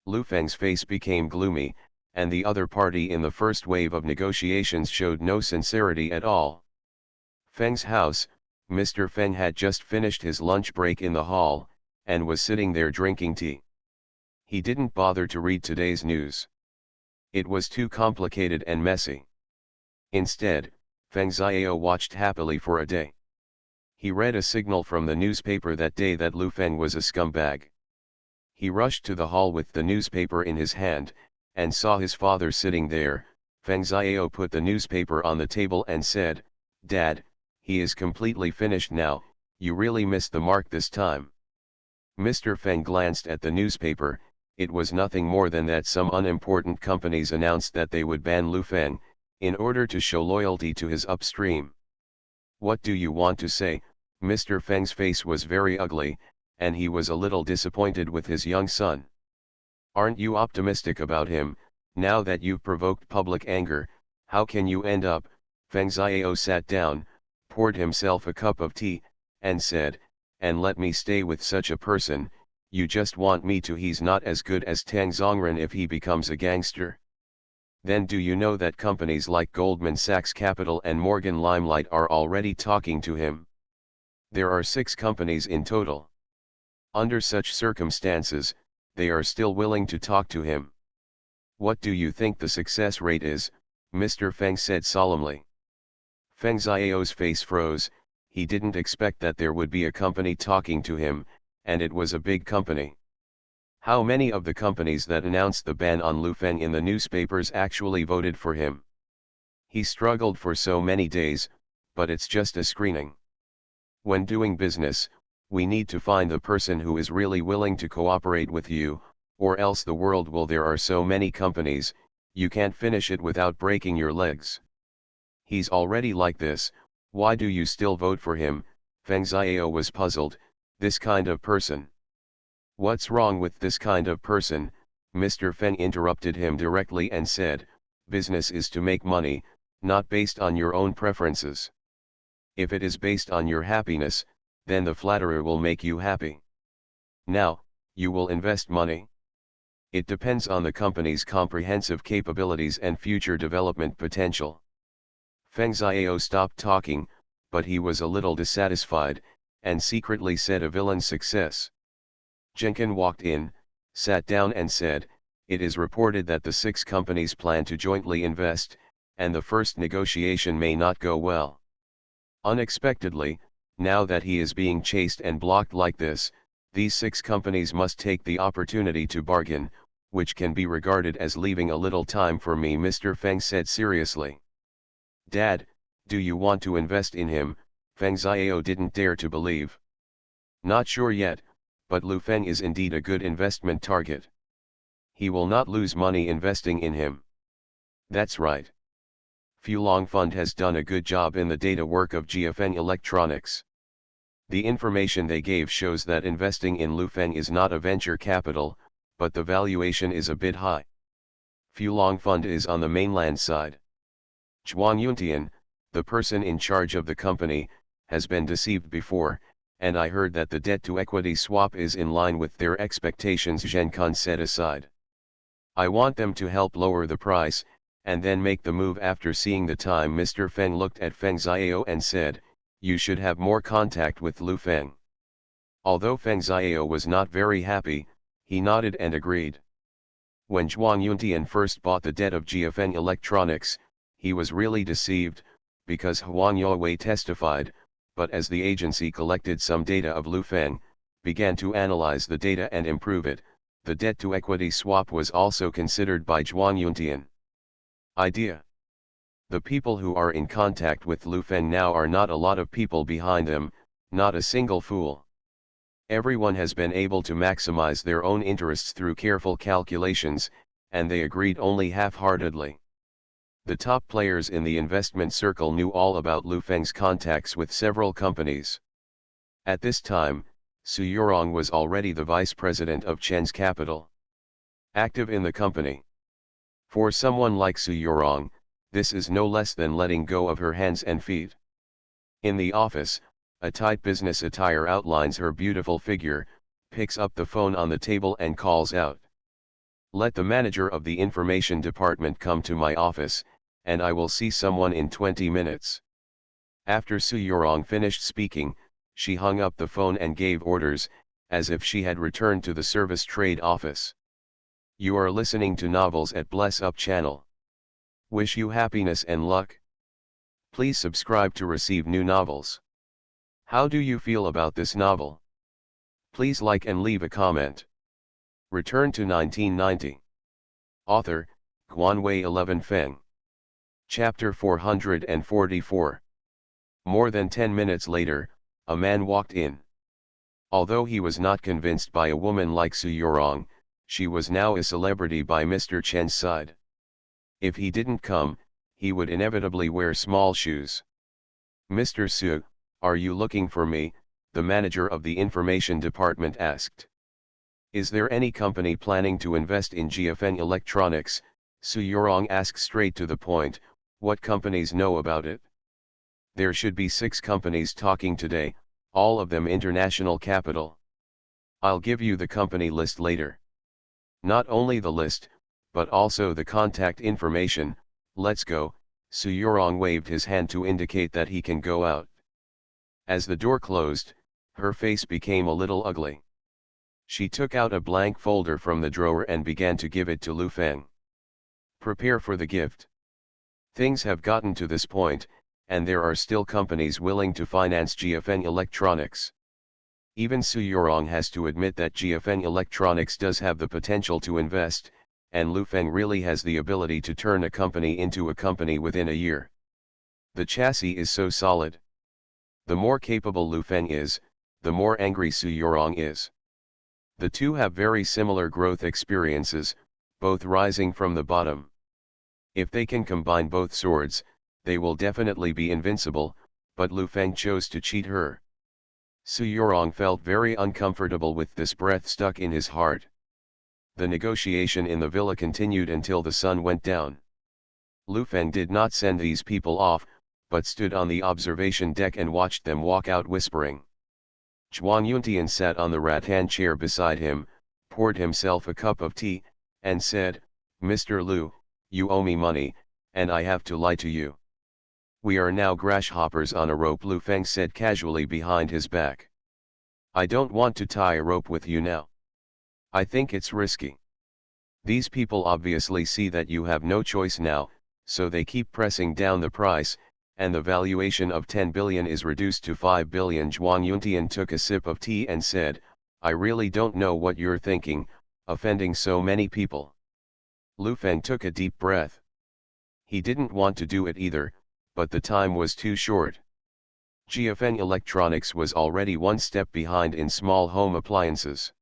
Lu Feng's face became gloomy, and the other party in the first wave of negotiations showed no sincerity at all. Feng's house, Mr. Feng had just finished his lunch break in the hall, and was sitting there drinking tea. He didn't bother to read today's news. It was too complicated and messy. Instead, Feng Xiao watched happily for a day. He read a signal from the newspaper that day that Lu Feng was a scumbag. He rushed to the hall with the newspaper in his hand, and saw his father sitting there. Feng Xiao put the newspaper on the table and said, "Dad, he is completely finished now, you really missed the mark this time." Mr. Feng glanced at the newspaper. It was nothing more than that some unimportant companies announced that they would ban Lu Feng, in order to show loyalty to his upstream. What do you want to say? Mr. Feng's face was very ugly, and he was a little disappointed with his young son. Aren't you optimistic about him? Now that you've provoked public anger, how can you end up? Feng Xiao sat down, poured himself a cup of tea, and said, and let me stay with such a person. You just want me to. He's not as good as Tang Zongren if he becomes a gangster. Then do you know that companies like Goldman Sachs Capital and Morgan Limelight are already talking to him? There are 6 companies in total. Under such circumstances, they are still willing to talk to him. What do you think the success rate is? Mr. Feng said solemnly. Feng Xiao's face froze. He didn't expect that there would be a company talking to him, and it was a big company. How many of the companies that announced the ban on Lu Feng in the newspapers actually voted for him? He struggled for so many days, but it's just a screening. When doing business, we need to find the person who is really willing to cooperate with you, or else the world will. There are so many companies, you can't finish it without breaking your legs. He's already like this, why do you still vote for him? Feng Xiao was puzzled. This kind of person. What's wrong with this kind of person? Mr. Feng interrupted him directly and said, business is to make money, not based on your own preferences. If it is based on your happiness, then the flatterer will make you happy. Now, you will invest money. It depends on the company's comprehensive capabilities and future development potential. Feng Xiao stopped talking, but he was a little dissatisfied, and secretly said a villain's success. Jenkin walked in, sat down and said, it is reported that the 6 companies plan to jointly invest, and the first negotiation may not go well. Unexpectedly, now that he is being chased and blocked like this, these 6 companies must take the opportunity to bargain, which can be regarded as leaving a little time for me. Mr. Feng said seriously. Dad, do you want to invest in him? Feng Xiao didn't dare to believe. Not sure yet, but Lu Feng is indeed a good investment target. He will not lose money investing in him. That's right. Fulong Fund has done a good job in the data work of GFeng Electronics. The information they gave shows that investing in Lu Feng is not a venture capital, but the valuation is a bit high. Fulong Fund is on the mainland side. Zhuang Yuntian, the person in charge of the company, has been deceived before, and I heard that the debt-to-equity swap is in line with their expectations. Zhen Kun said aside. I want them to help lower the price, and then make the move. After seeing the time, Mr. Feng looked at Feng Xiao and said, you should have more contact with Lu Feng. Although Feng Xiao was not very happy, he nodded and agreed. When Zhuang Yuntian first bought the debt of GFeng Electronics, he was really deceived, because Huang Youwei testified, but as the agency collected some data of Lu Feng, began to analyze the data and improve it, the debt-to-equity swap was also considered by Zhuang Yuntian. Idea. The people who are in contact with Lu Feng now are not a lot of people behind them, not a single fool. Everyone has been able to maximize their own interests through careful calculations, and they agreed only half-heartedly. The top players in the investment circle knew all about Lu Feng's contacts with several companies. At this time, Su Yurong was already the vice president of Chen's capital. Active in the company. For someone like Su Yurong, this is no less than letting go of her hands and feet. In the office, a tight business attire outlines her beautiful figure, picks up the phone on the table and calls out. Let the manager of the information department come to my office, and I will see someone in 20 minutes. After Su Yurong finished speaking, she hung up the phone and gave orders, as if she had returned to the service trade office. You are listening to Novels at Bless Up channel. Wish you happiness and luck. Please subscribe to receive new novels. How do you feel about this novel? Please like and leave a comment. Return to 1990. Author, Guanwei 11 Feng. Chapter 444. More than 10 minutes later, a man walked in. Although he was not convinced by a woman like Su Yurong, she was now a celebrity by Mr. Chen's side. If he didn't come, he would inevitably wear small shoes. Mr. Su, are you looking for me? The manager of the information department asked. Is there any company planning to invest in GFN Electronics? Su Yorong asked straight to the point. What companies know about it? There should be 6 companies talking today, all of them international capital. I'll give you the company list later. Not only the list, but also the contact information. Let's go. Su Yorong waved his hand to indicate that he can go out. As the door closed, her face became a little ugly. She took out a blank folder from the drawer and began to give it to Lu Feng. Prepare for the gift. Things have gotten to this point, and there are still companies willing to finance GFN Electronics. Even Su Yorong has to admit that GFN Electronics does have the potential to invest, and Lu Feng really has the ability to turn a company into a company within a year. The chassis is so solid. The more capable Lu Feng is, the more angry Su Yorong is. The two have very similar growth experiences, both rising from the bottom. If they can combine both swords, they will definitely be invincible, but Lu Feng chose to cheat her. Su Yorong felt very uncomfortable with this breath stuck in his heart. The negotiation in the villa continued until the sun went down. Lu Feng did not send these people off, but stood on the observation deck and watched them walk out whispering. Zhuang Yuntian sat on the rattan chair beside him, poured himself a cup of tea, and said, Mr. Lu, you owe me money, and I have to lie to you. We are now grasshoppers on a rope, Lu Feng said casually behind his back. I don't want to tie a rope with you now. I think it's risky. These people obviously see that you have no choice now, so they keep pressing down the price, and the valuation of 10 billion is reduced to 5 billion. Zhuang Yuntian took a sip of tea and said, I really don't know what you're thinking, offending so many people. Lu Feng took a deep breath. He didn't want to do it either, but the time was too short. GFN Electronics was already one step behind in small home appliances.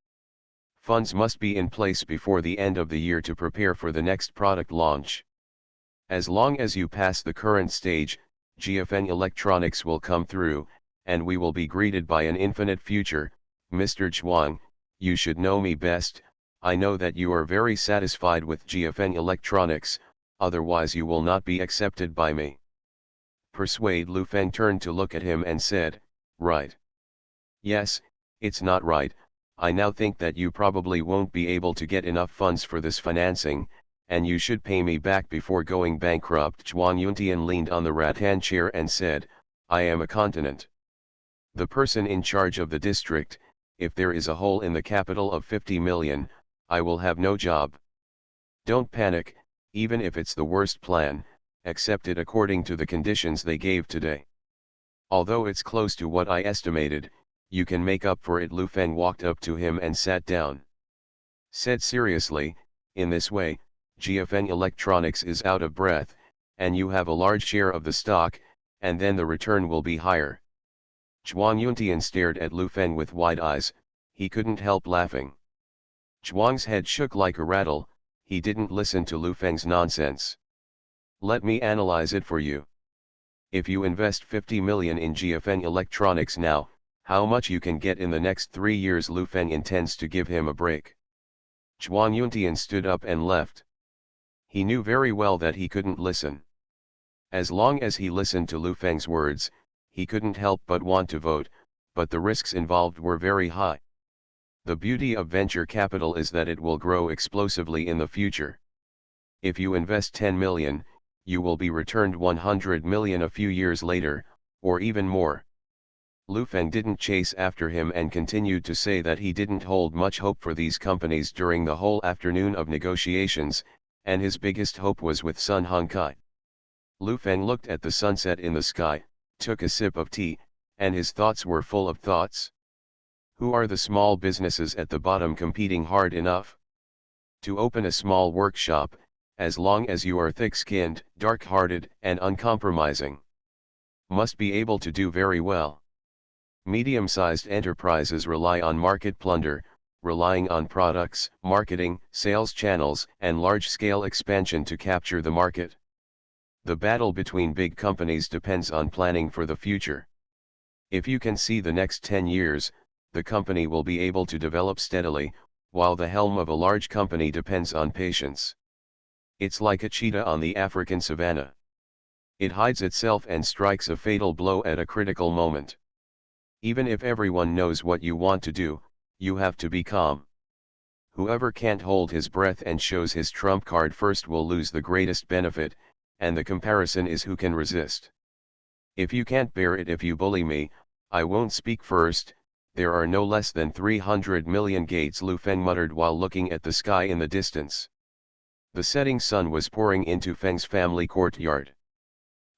Funds must be in place before the end of the year to prepare for the next product launch. As long as you pass the current stage, GFN Electronics will come through, and we will be greeted by an infinite future. Mr. Zhuang, you should know me best. I know that you are very satisfied with GFN Electronics, otherwise you will not be accepted by me. Persuade. Lu Feng turned to look at him and said, right. Yes, it's not right. I now think that you probably won't be able to get enough funds for this financing, and you should pay me back before going bankrupt. Zhuang Yuntian leaned on the rattan chair and said, I am a continent. The person in charge of the district. If there is a hole in the capital of 50 million, I will have no job. Don't panic, even if it's the worst plan, accept it according to the conditions they gave today. Although it's close to what I estimated, you can make up for it. Lu Feng walked up to him and sat down. Said seriously, in this way, GFN Electronics is out of breath, and you have a large share of the stock, and then the return will be higher. Zhuang Yuntian stared at Lu Feng with wide eyes. He couldn't help laughing. Zhuang's head shook like a rattle. He didn't listen to Lu Feng's nonsense. Let me analyze it for you. If you invest 50 million in GFN Electronics now, how much you can get in the next 3 years? Lu Feng intends to give him a break. Zhuang Yuntian stood up and left. He knew very well that he couldn't listen. As long as he listened to Lu Feng's words, he couldn't help but want to vote, but the risks involved were very high. The beauty of venture capital is that it will grow explosively in the future. If you invest 10 million, you will be returned 100 million a few years later, or even more. Lu Feng didn't chase after him and continued to say that he didn't hold much hope for these companies during the whole afternoon of negotiations, and his biggest hope was with Sun Hongkai. Lu Feng looked at the sunset in the sky, took a sip of tea, and his thoughts were full of thoughts. Who are the small businesses at the bottom competing hard enough to open a small workshop, as long as you are thick-skinned, dark-hearted, and uncompromising? Must be able to do very well. Medium-sized enterprises rely on market plunder, relying on products, marketing, sales channels, and large-scale expansion to capture the market. The battle between big companies depends on planning for the future. If you can see the next 10 years, the company will be able to develop steadily, while the helm of a large company depends on patience. It's like a cheetah on the African savanna. It hides itself and strikes a fatal blow at a critical moment. Even if everyone knows what you want to do, you have to be calm. Whoever can't hold his breath and shows his trump card first will lose the greatest benefit, and the comparison is who can resist. If you can't bear it, if you bully me, I won't speak first. There are no less than 300 million gates, Lu Feng muttered while looking at the sky in the distance. The setting sun was pouring into Feng's family courtyard.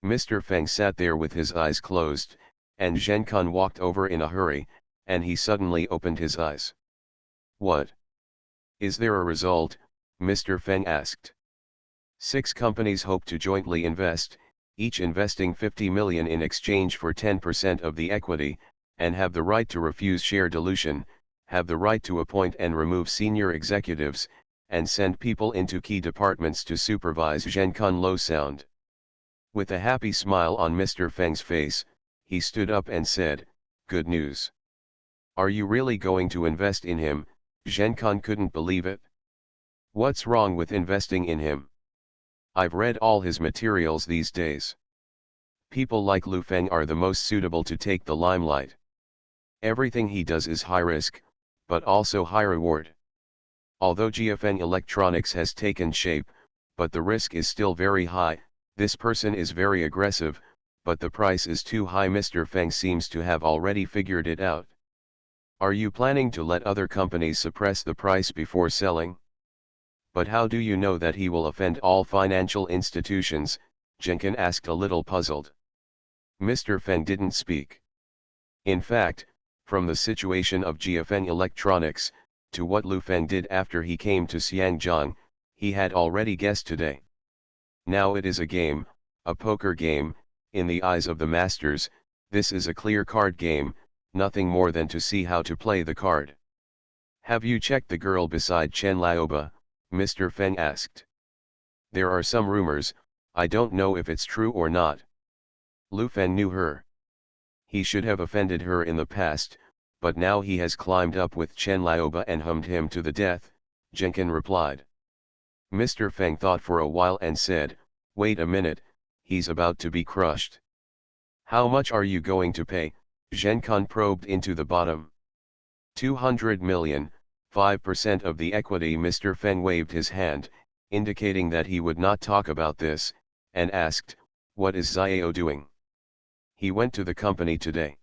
Mr. Feng sat there with his eyes closed, and Zhen Kun walked over in a hurry, and he suddenly opened his eyes. What? Is there a result? Mr. Feng asked. 6 companies hope to jointly invest, each investing 50 million in exchange for 10% of the equity, and have the right to refuse share dilution, have the right to appoint and remove senior executives, and send people into key departments to supervise. Zhen Kun low sound. With a happy smile on Mr. Feng's face, he stood up and said, "Good news. Are you really going to invest in him?" Zhen Kun couldn't believe it. What's wrong with investing in him? I've read all his materials these days. People like Lu Feng are the most suitable to take the limelight. Everything he does is high risk, but also high reward. Although GFN Electronics has taken shape, but the risk is still very high. This person is very aggressive, but the price is too high. Mr. Feng seems to have already figured it out. Are you planning to let other companies suppress the price before selling? But how do you know that he will offend all financial institutions? Jenkin asked, a little puzzled. Mr. Feng didn't speak. In fact, from the situation of GFN Electronics, to what Lu Feng did after he came to Xiangjiang, he had already guessed today. Now it is a game, a poker game, in the eyes of the masters. This is a clear card game, nothing more than to see how to play the card. Have you checked the girl beside Chen Laoba? Mr. Feng asked. There are some rumors, I don't know if it's true or not. Lu Feng knew her. He should have offended her in the past, but now he has climbed up with Chen Laoba and hummed him to the death, Jenkin replied. Mr. Feng thought for a while and said, wait a minute, he's about to be crushed. How much are you going to pay? Zhen Kun probed into the bottom. 200 million, 5% of the equity. Mr. Feng waved his hand, indicating that he would not talk about this, and asked, what is Xiao doing? He went to the company today.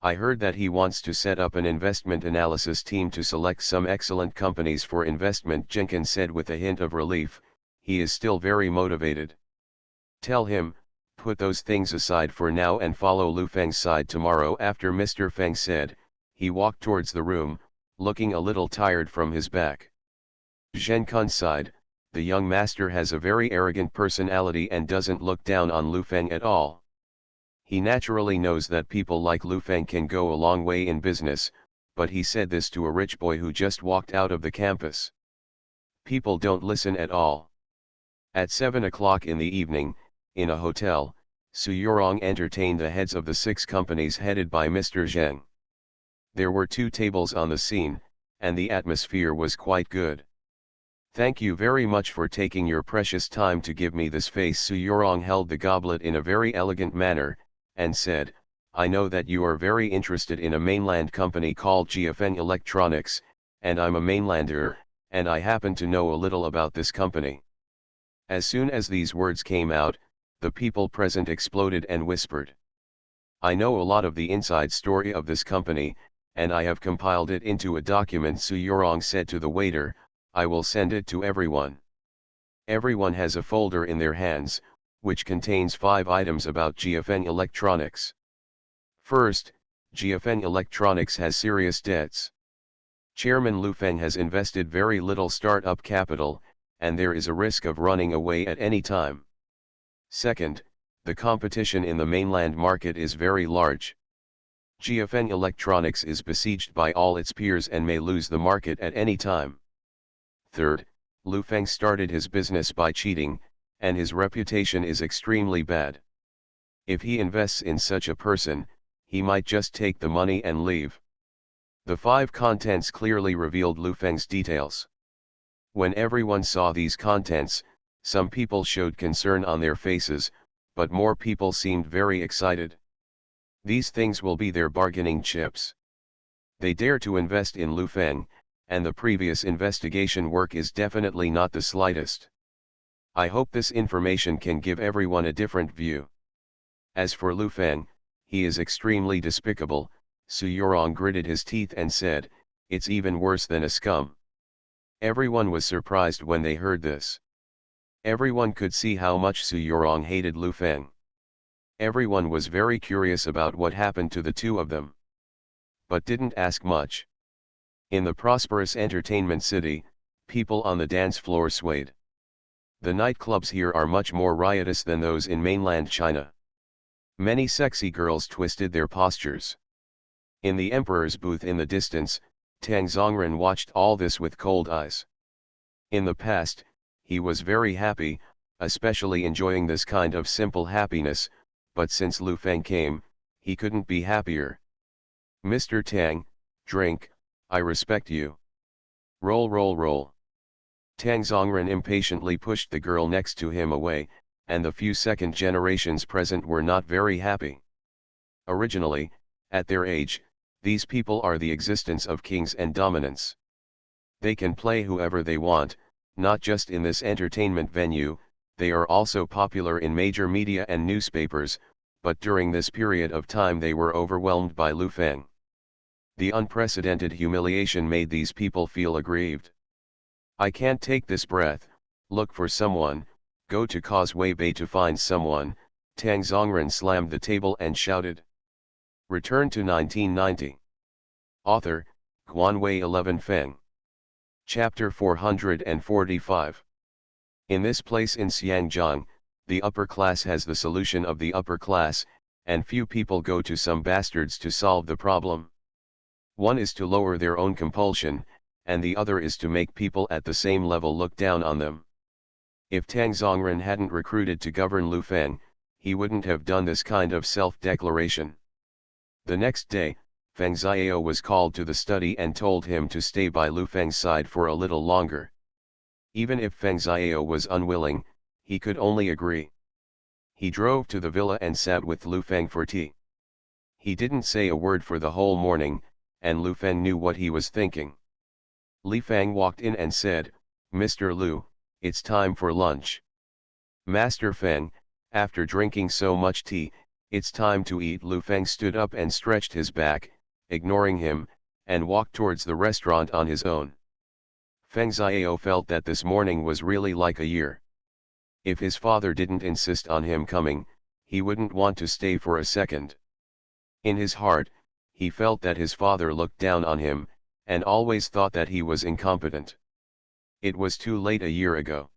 I heard that he wants to set up an investment analysis team to select some excellent companies for investment, Jenkins said with a hint of relief. He is still very motivated. Tell him, put those things aside for now and follow Lu Feng's side tomorrow. After Mr. Feng said, he walked towards the room, looking a little tired from his back. Zhen Kun sighed. The young master has a very arrogant personality and doesn't look down on Lu Feng at all. He naturally knows that people like Lu Feng can go a long way in business, but he said this to a rich boy who just walked out of the campus. People don't listen at all. At 7 o'clock in the evening, in a hotel, Su Yurong entertained the heads of the 6 companies headed by Mr. Zheng. There were 2 tables on the scene, and the atmosphere was quite good. Thank you very much for taking your precious time to give me this face. Su Yurong held the goblet in a very elegant manner, and said, I know that you are very interested in a mainland company called GFN Electronics, and I'm a mainlander, and I happen to know a little about this company. As soon as these words came out, the people present exploded and whispered. I know a lot of the inside story of this company, and I have compiled it into a document. Su Yurong said to the waiter, I will send it to everyone. Everyone has a folder in their hands, which contains 5 items about GFN Electronics. First, GFN Electronics has serious debts. Chairman Lu Feng has invested very little startup capital, and there is a risk of running away at any time. Second, the competition in the mainland market is very large. GFN Electronics is besieged by all its peers and may lose the market at any time. Third, Lu Feng started his business by cheating, and his reputation is extremely bad. If he invests in such a person, he might just take the money and leave. The 5 contents clearly revealed Lu Feng's details. When everyone saw these contents, some people showed concern on their faces, but more people seemed very excited. These things will be their bargaining chips. They dare to invest in Lu Feng, and the previous investigation work is definitely not the slightest. I hope this information can give everyone a different view. As for Lu Feng, he is extremely despicable. Su Yorong gritted his teeth and said, "It's even worse than a scum." Everyone was surprised when they heard this. Everyone could see how much Su Yorong hated Lu Feng. Everyone was very curious about what happened to the two of them, but didn't ask much. In the prosperous entertainment city, people on the dance floor swayed. The nightclubs here are much more riotous than those in mainland China. Many sexy girls twisted their postures. In the emperor's booth in the distance, Tang Zongren watched all this with cold eyes. In the past, he was very happy, especially enjoying this kind of simple happiness, but since Lu Feng came, he couldn't be happier. "Mr. Tang, drink, I respect you. Roll roll roll." Tang Zongren impatiently pushed the girl next to him away, and the few second generations present were not very happy. Originally, at their age, these people are the existence of kings and dominance. They can play whoever they want, not just in this entertainment venue, they are also popular in major media and newspapers, but during this period of time they were overwhelmed by Lu Feng. The unprecedented humiliation made these people feel aggrieved. "I can't take this breath, look for someone, go to Causeway Bay to find someone," Tang Zongren slammed the table and shouted. Return to 1990. Author, Guanwei 11 Feng. Chapter 445. In this place in Xiangjiang, the upper class has the solution of the upper class, and few people go to some bastards to solve the problem. One is to lower their own compulsion, and the other is to make people at the same level look down on them. If Tang Zongren hadn't recruited to govern Lu Feng, he wouldn't have done this kind of self-declaration. The next day, Feng Xiao was called to the study and told him to stay by Lu Feng's side for a little longer. Even if Feng Xiao was unwilling, he could only agree. He drove to the villa and sat with Lu Feng for tea. He didn't say a word for the whole morning, and Lu Feng knew what he was thinking. Li Feng walked in and said, "Mr. Lu, it's time for lunch." "Master Feng, after drinking so much tea, it's time to eat." Lu Feng stood up and stretched his back, ignoring him, and walked towards the restaurant on his own. Feng Xiao felt that this morning was really like a year. If his father didn't insist on him coming, he wouldn't want to stay for a second. In his heart, he felt that his father looked down on him, and always thought that he was incompetent. It was too late a year ago.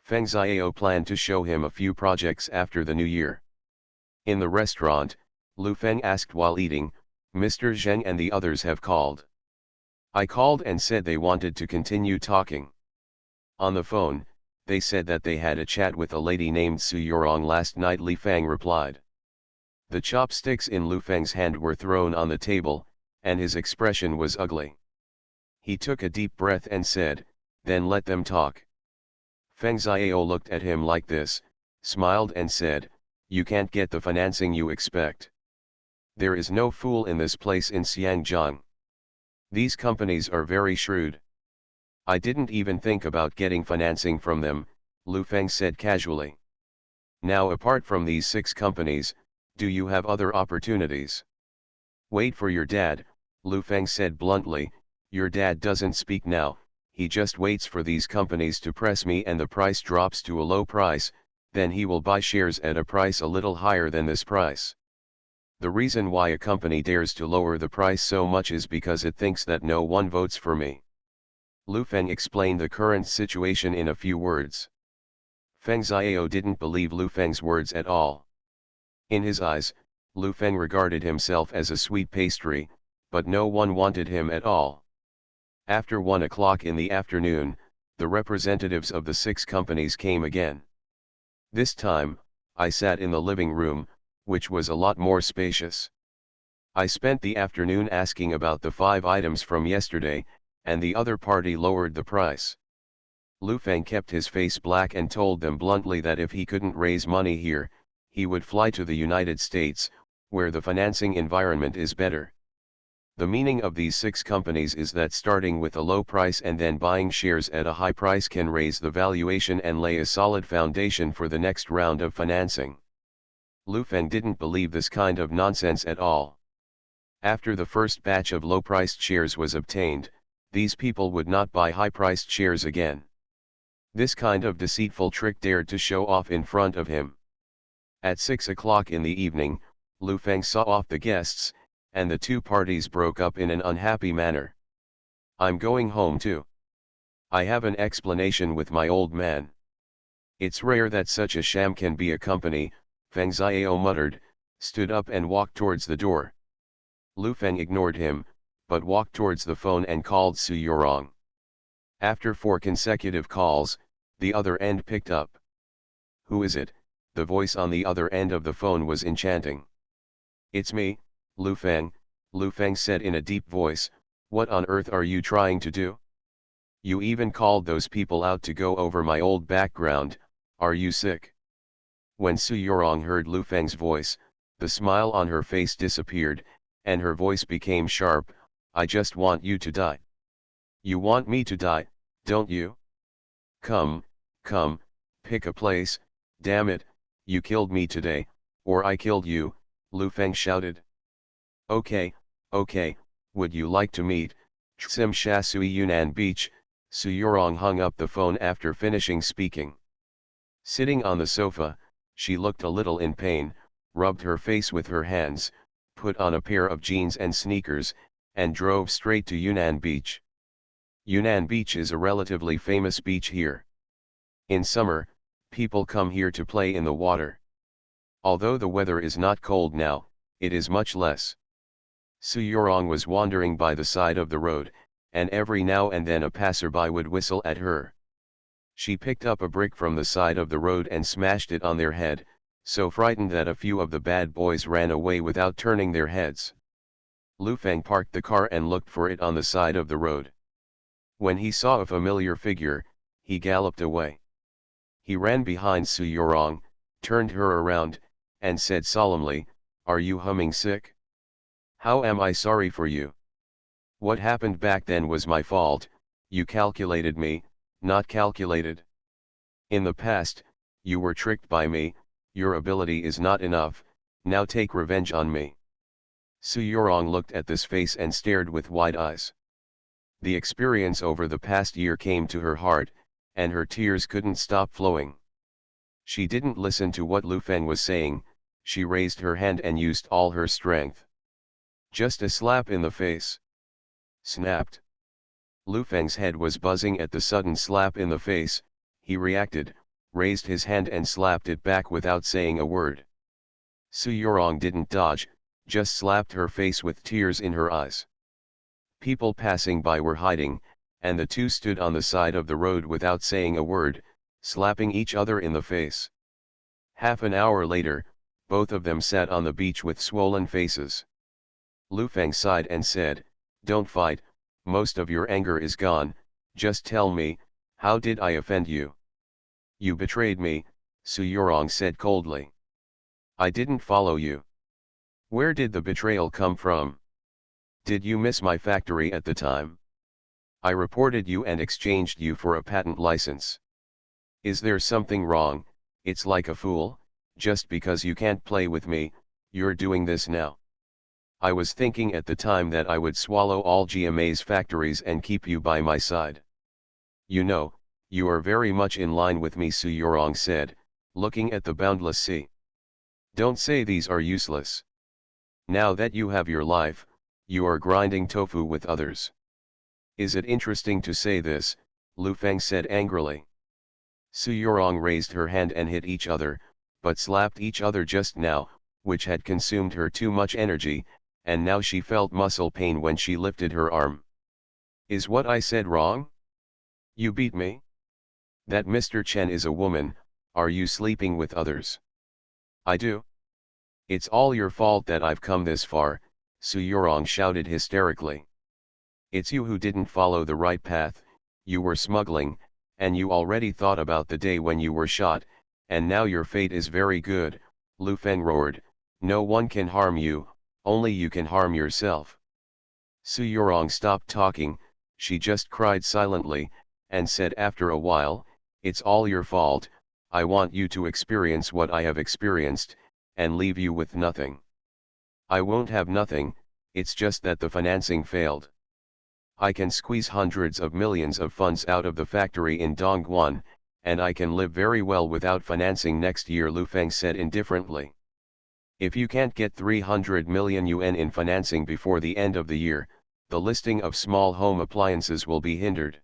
Feng Xiao planned to show him a few projects after the new year. In the restaurant, Lu Feng asked while eating, "Mr. Zheng and the others have called?" "I called and said they wanted to continue talking. On the phone, they said that they had a chat with a lady named Su Yorong last night," Li Feng replied. The chopsticks in Lu Feng's hand were thrown on the table, and his expression was ugly. He took a deep breath and said, "Then let them talk." Feng Xiao looked at him like this, smiled and said, "You can't get the financing you expect. There is no fool in this place in Xiangjiang. These companies are very shrewd. I didn't even think about getting financing from them," Lu Feng said casually. "Now apart from these 6 companies, do you have other opportunities?" "Wait for your dad," Lu Feng said bluntly. "Your dad doesn't speak now, he just waits for these companies to press me and the price drops to a low price, then he will buy shares at a price a little higher than this price. The reason why a company dares to lower the price so much is because it thinks that no one votes for me." Lu Feng explained the current situation in a few words. Feng Xiao didn't believe Lu Feng's words at all. In his eyes, Lu Feng regarded himself as a sweet pastry, but no one wanted him at all. After 1 o'clock in the afternoon, the representatives of the 6 companies came again. This time, I sat in the living room, which was a lot more spacious. I spent the afternoon asking about the 5 items from yesterday, and the other party lowered the price. Lu Feng kept his face black and told them bluntly that if he couldn't raise money here, he would fly to the United States, where the financing environment is better. The meaning of these 6 companies is that starting with a low price and then buying shares at a high price can raise the valuation and lay a solid foundation for the next round of financing. Lu Feng didn't believe this kind of nonsense at all. After the first batch of low-priced shares was obtained, these people would not buy high-priced shares again. This kind of deceitful trick dared to show off in front of him. At 6 o'clock in the evening, Lu Feng saw off the guests, and the 2 parties broke up in an unhappy manner. "I'm going home too. I have an explanation with my old man." "It's rare that such a sham can be a company," Feng Xiao muttered, stood up and walked towards the door. Lu Feng ignored him, but walked towards the phone and called Su Yorong. After 4 consecutive calls, the other end picked up. "Who is it?" The voice on the other end of the phone was enchanting. "It's me, Lu Feng," Lu Feng said in a deep voice. "What on earth are you trying to do? You even called those people out to go over my old background. Are you sick?" When Su Yorong heard Lu Feng's voice, the smile on her face disappeared, and her voice became sharp. "I just want you to die." "You want me to die, don't you? Come, pick a place, damn it, you killed me today, or I killed you," Lu Feng shouted. Okay, would you like to meet, Tsim Sha Sui Yunnan Beach?" Su Yorong hung up the phone after finishing speaking. Sitting on the sofa, she looked a little in pain, rubbed her face with her hands, put on a pair of jeans and sneakers, and drove straight to Yunnan Beach. Yunnan Beach is a relatively famous beach here. In summer, people come here to play in the water. Although the weather is not cold now, it is much less. Su Yorong was wandering by the side of the road, and every now and then a passerby would whistle at her. She picked up a brick from the side of the road and smashed it on their head, so frightened that a few of the bad boys ran away without turning their heads. Lu Feng parked the car and looked for it on the side of the road. When he saw a familiar figure, he galloped away. He ran behind Su Yorong, turned her around, and said solemnly, "Are you humming sick? How am I sorry for you? What happened back then was my fault. You calculated me, not calculated. In the past, you were tricked by me. Your ability is not enough, now take revenge on me." Su Yorong looked at this face and stared with wide eyes. The experience over the past year came to her heart, and her tears couldn't stop flowing. She didn't listen to what Lu Feng was saying. She raised her hand and used all her strength. Just a slap in the face. Snapped. Lu Feng's head was buzzing at the sudden slap in the face. He reacted, raised his hand and slapped it back without saying a word. Su Yorong didn't dodge, just slapped her face with tears in her eyes. People passing by were hiding, and the 2 stood on the side of the road without saying a word, slapping each other in the face. Half an hour later, both of them sat on the beach with swollen faces. Lu Feng sighed and said, "Don't fight, most of your anger is gone, just tell me, how did I offend you?" "You betrayed me," Su Yorong said coldly. "I didn't follow you. Where did the betrayal come from? Did you miss my factory at the time? I reported you and exchanged you for a patent license. Is there something wrong? It's like a fool, just because you can't play with me, you're doing this now. I was thinking at the time that I would swallow all GMA's factories and keep you by my side. You know, you are very much in line with me," Su Yorong said, looking at the boundless sea. "Don't say these are useless. Now that you have your life, you are grinding tofu with others." "Is it interesting to say this?" Lu Feng said angrily. Su Yorong raised her hand and hit each other, but slapped each other just now, which had consumed her too much energy, and now she felt muscle pain when she lifted her arm. "Is what I said wrong? You beat me? That Mr. Chen is a woman, Are you sleeping with others? I do. It's all your fault that I've come this far, Su Yorong shouted hysterically. It's you who didn't follow the right path, you were smuggling, and you already thought about the day when you were shot, and now your fate is very good, Lu Feng roared. No one can harm you, only you can harm yourself. Su Yorong stopped talking, she just cried silently, and said after a while, it's all your fault, I want you to experience what I have experienced, and leave you with nothing. I won't have nothing, it's just that the financing failed. I can squeeze hundreds of millions of funds out of the factory in Dongguan, and I can live very well without financing next year, Lu Feng said indifferently. If you can't get 300 million yuan in financing before the end of the year, the listing of small home appliances will be hindered.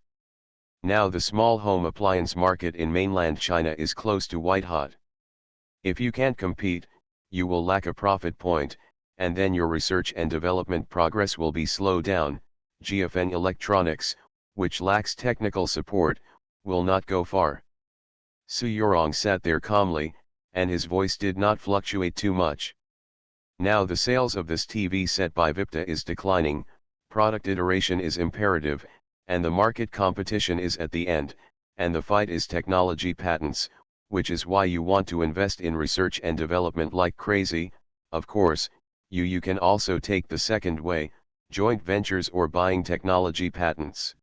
Now the small home appliance market in mainland China is close to white hot. If you can't compete, you will lack a profit point, and then your research and development progress will be slowed down. GFN Electronics, which lacks technical support, will not go far. Su Yorong sat there calmly, and his voice did not fluctuate too much. Now the sales of this TV set by Vipta is declining, product iteration is imperative, and the market competition is at the end, and the fight is technology patents, which is why you want to invest in research and development like crazy. Of course, you can also take the second way, joint ventures or buying technology patents.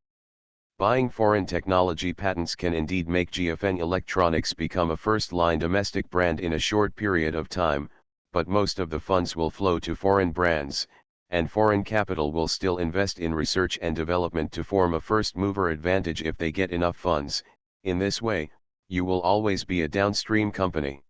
Buying foreign technology patents can indeed make GFN Electronics become a first-line domestic brand in a short period of time, but most of the funds will flow to foreign brands, and foreign capital will still invest in research and development to form a first-mover advantage if they get enough funds. In this way, you will always be a downstream company.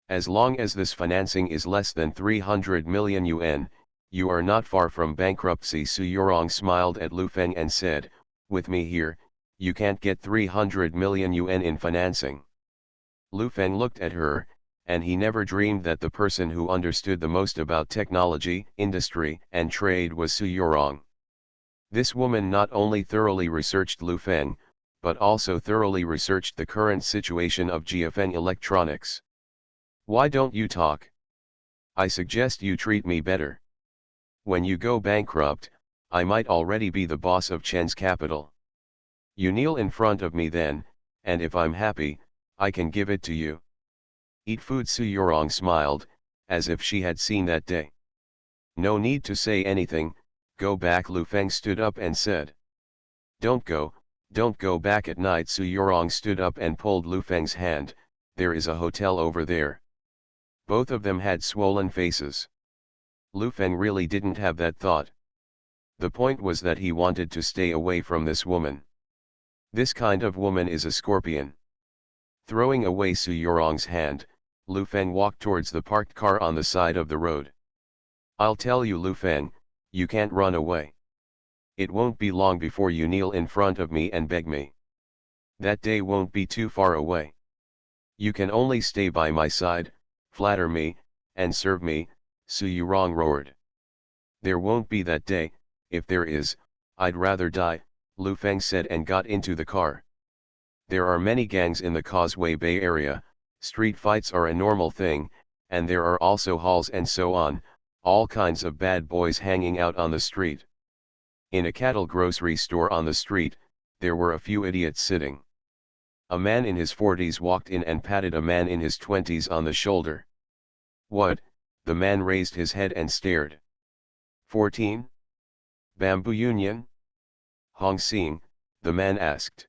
As long as this financing is less than 300 million yuan, you are not far from bankruptcy. Su Yorong smiled at Lu Feng and said, with me here, you can't get 300 million yuan in financing. Lu Feng looked at her, and he never dreamed that the person who understood the most about technology, industry, and trade was Su Yorong. This woman not only thoroughly researched Lu Feng, but also thoroughly researched the current situation of GFN Electronics. Why don't you talk? I suggest you treat me better. When you go bankrupt, I might already be the boss of Chen's capital. You kneel in front of me then, and if I'm happy, I can give it to you. Eat food. Su Yorong smiled, as if she had seen that day. No need to say anything, go back. Lu Feng stood up and said. Don't go back at night. Su Yorong stood up and pulled Lu Feng's hand. There is a hotel over there. Both of them had swollen faces. Lu Feng really didn't have that thought. The point was that he wanted to stay away from this woman. This kind of woman is a scorpion. Throwing away Su Yorong's hand, Lu Feng walked towards the parked car on the side of the road. I'll tell you, Lu Feng, you can't run away. It won't be long before you kneel in front of me and beg me. That day won't be too far away. You can only stay by my side, flatter me, and serve me, Su Yorong roared. There won't be that day. If there is, I'd rather die, Lu Feng said and got into the car. There are many gangs in the Causeway Bay area, street fights are a normal thing, and there are also halls and so on, all kinds of bad boys hanging out on the street. In a cattle grocery store on the street, there were a few idiots sitting. A man in his 40s walked in and patted a man in his 20s on the shoulder. What? The man raised his head and stared. 14? Bamboo Union? Hong Sing, the man asked.